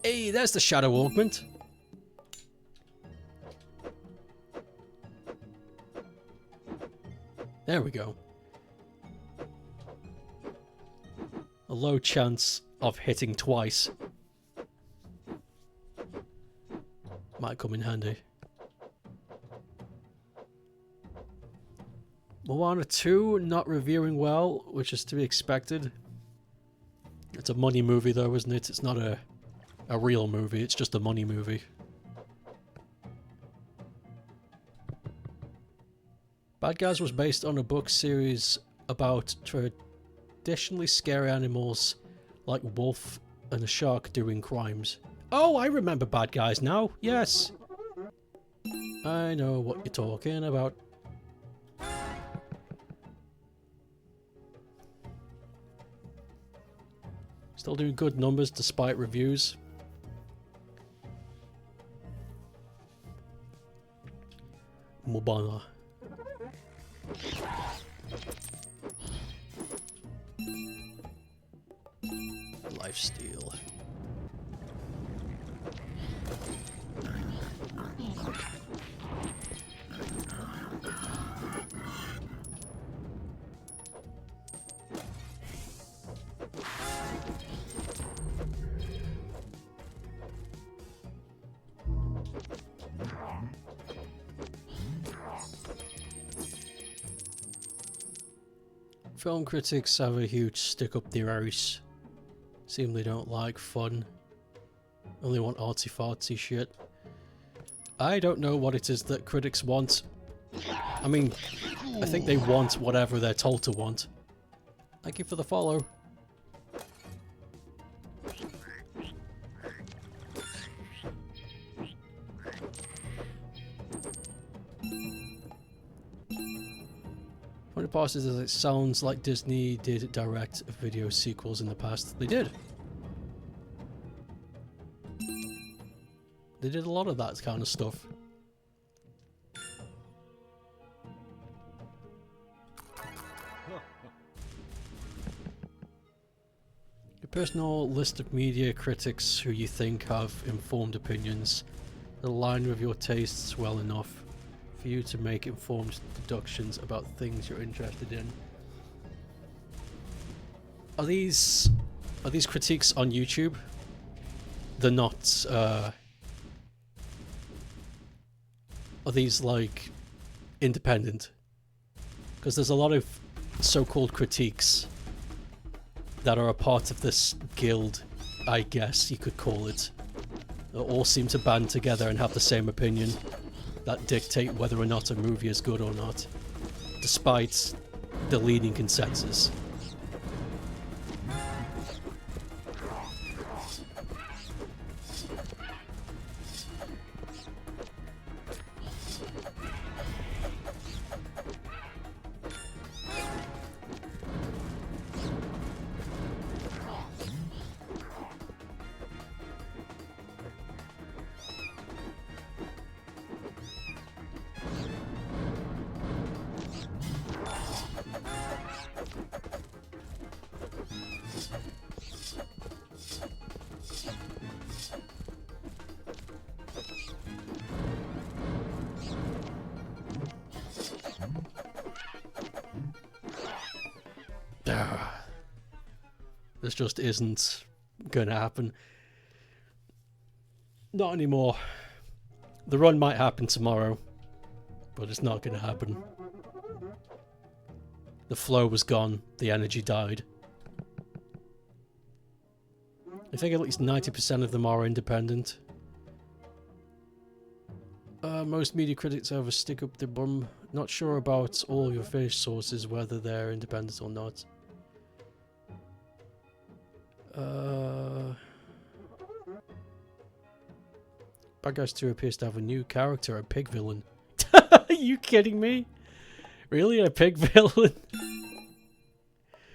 Hey, there's the shadow augment. There we go. A low chance of hitting twice. Might come in handy. Moana 2 not reviewing well, which is to be expected. It's a money movie though, isn't it? It's not a real movie, it's just a money movie. Bad Guys was based on a book series about traditionally scary animals like wolf and a shark doing crimes. Oh, I remember Bad Guys now. Yes. I know what you're talking about. Still doing good numbers despite reviews. Mobana. Lifesteal. Film critics have a huge stick up their arse. Seem they don't like fun. Only want artsy fartsy shit. I don't know what it is that critics want. I mean, I think they want whatever they're told to want. Thank you for the follow. When it passes, it sounds like Disney did direct video sequels in the past. They did. They did a lot of that kind of stuff. Your personal list of media critics who you think have informed opinions that align with your tastes well enough for you to make informed deductions about things you're interested in. Are these critiques on YouTube? They're not, are these like independent? Because there's a lot of so-called critiques that are a part of this guild, I guess you could call it. They all seem to band together and have the same opinion that dictate whether or not a movie is good or not, despite the leading consensus. This just isn't gonna happen. Not anymore. The run might happen tomorrow, but it's not gonna happen. The flow was gone, the energy died. I think at least 90% of them are independent. Most media critics have a stick up their bum. Not sure about all your finished sources, whether they're independent or not. Bad Guys 2 appears to have a new character, a pig villain. Are you kidding me? Really? A pig villain?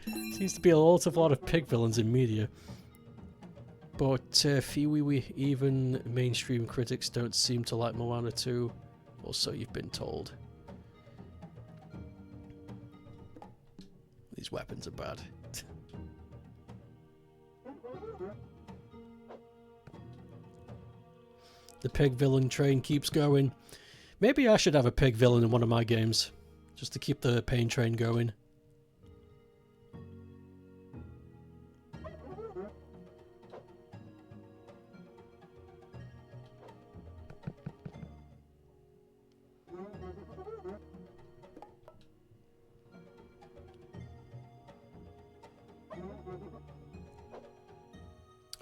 Seems to be a lot of pig villains in media. But even mainstream critics don't seem to like Moana 2, or so you've been told. These weapons are bad. The pig villain train keeps going. Maybe I should have a pig villain in one of my games, just to keep the pain train going.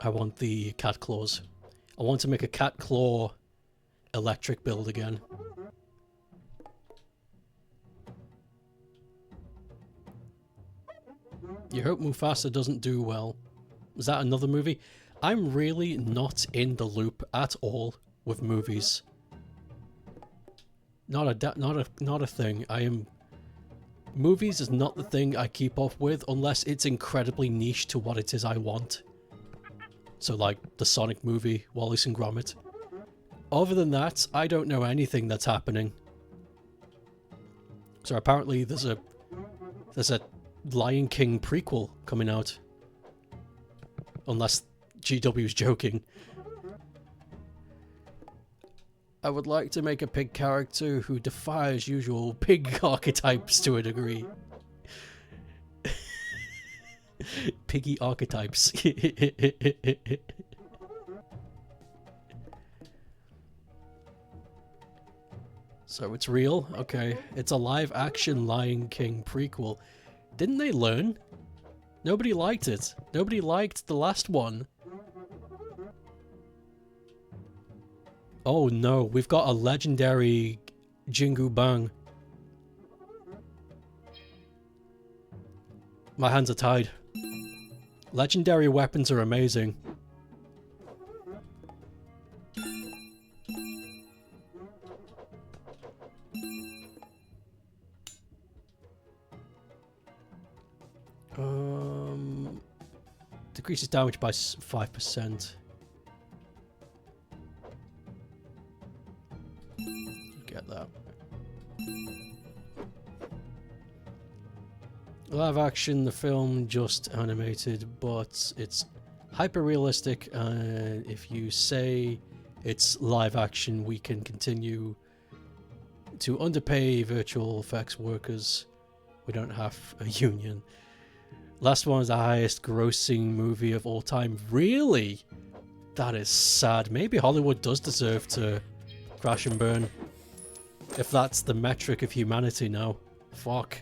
I want the cat claws. I want to make a cat claw electric build again. You hope Mufasa doesn't do well. Was that another movie? I'm really not in the loop at all with movies. Not a thing. Movies is not the thing I keep up with unless it's incredibly niche to what it is I want. So like the Sonic movie, Wallace and Gromit. Other than that, I don't know anything that's happening. So apparently there's a Lion King prequel coming out. Unless GW's joking. I would like to make a pig character who defies usual pig archetypes to a degree. Piggy archetypes. So it's real? Okay. It's a live-action Lion King prequel. Didn't they learn? Nobody liked it. Nobody liked the last one. Oh no, we've got a legendary Jingu Bang. My hands are tied. Legendary weapons are amazing. Decreases damage by 5%. Get that. Live action, the film just animated, but it's hyper realistic, and if you say it's live action, we can continue to underpay virtual effects workers. We don't have a union. Last one is the highest grossing movie of all time. Really? That is sad. Maybe Hollywood does deserve to crash and burn. If that's the metric of humanity now. Fuck.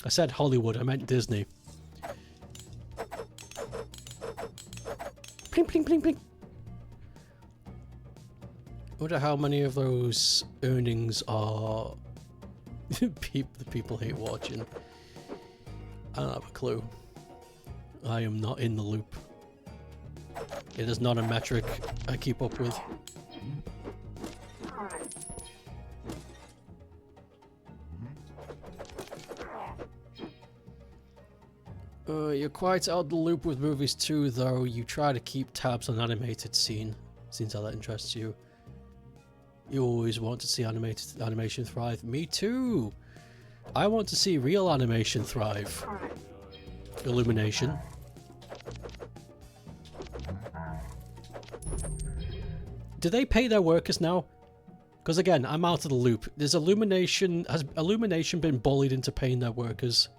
I said Hollywood, I meant Disney. Pling, pling, pling, pling. I wonder how many of those earnings are the people hate watching. I don't have a clue. I am not in the loop. It is not a metric I keep up with. You're quite out of the loop with movies too, though. You try to keep tabs on animated scenes how that interests you. You always want to see animation thrive. Me too! I want to see real animation thrive. Illumination. Do they pay their workers now? Because again, I'm out of the loop. Has Illumination been bullied into paying their workers?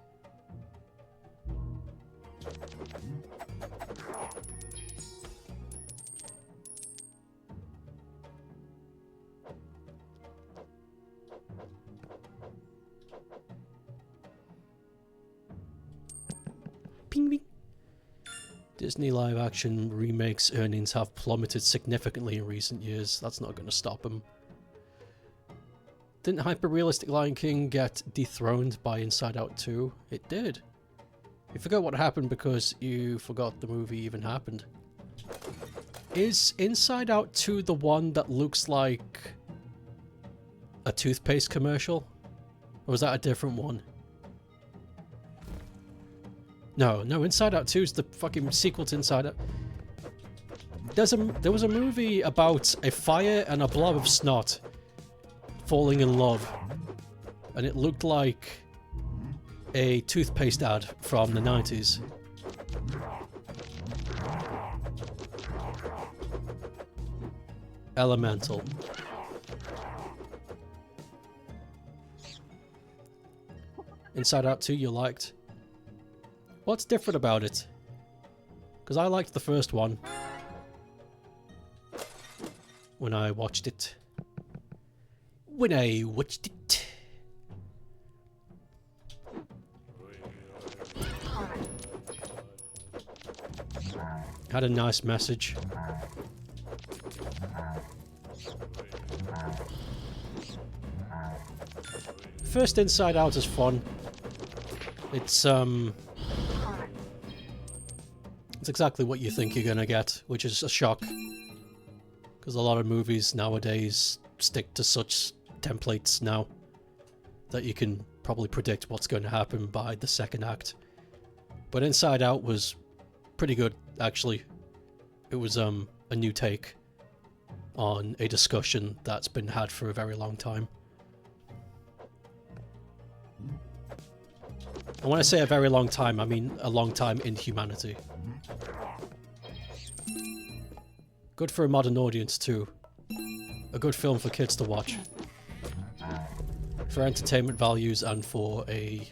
Ping, ping. Disney live action remakes earnings have plummeted significantly in recent years. That's not going to stop them. Didn't hyper-realistic Lion King get dethroned by Inside Out 2? It did. You forgot what happened because you forgot the movie even happened. Is Inside Out 2 the one that looks like a toothpaste commercial? Or was that a different one? No, Inside Out 2 is the fucking sequel to Inside Out. There was a movie about a fire and a blob of snot falling in love, and it looked like a toothpaste ad from the 90s. Elemental. Inside Out 2 you liked. What's different about it? Because I liked the first one when I watched it. when I watched it. Had a nice message. First Inside Out is fun. It's exactly what you think you're gonna get, which is a shock. Because a lot of movies nowadays stick to such templates now that you can probably predict what's going to happen by the second act. But Inside Out was pretty good, actually. It was a new take on a discussion that's been had for a very long time. And when I say a very long time, I mean a long time in humanity. Good for a modern audience too. A good film for kids to watch. For entertainment values and for a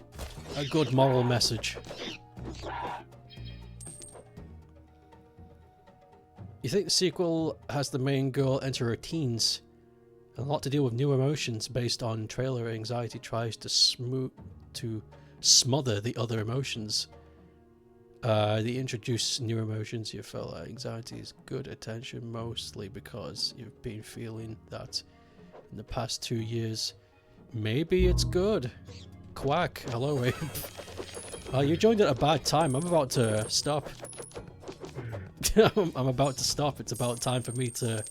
good moral message. You think the sequel has the main girl enter her teens? A lot to deal with new emotions based on trailer anxiety tries to smother the other emotions. They introduce new emotions. You feel like anxiety is good attention, mostly because you've been feeling that in the past 2 years. Maybe it's good. Quack. Hello, Abe. You joined at a bad time. I'm about to stop. I'm about to stop. It's about time for me to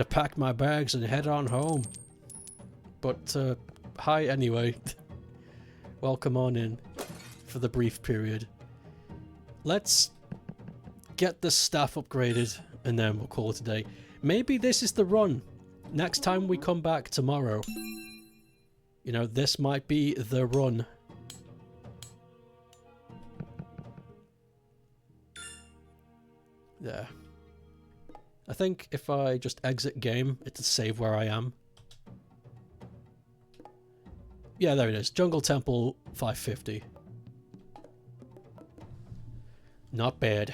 pack my bags and head on home. But hi anyway. Welcome on in for the brief period. Let's get the staff upgraded and then we'll call it a day. Maybe this is the run. Next time we come back tomorrow, you know, this might be the run. There. I think if I just exit game, it'll save where I am. Yeah, there it is. Jungle Temple 550. Not bad.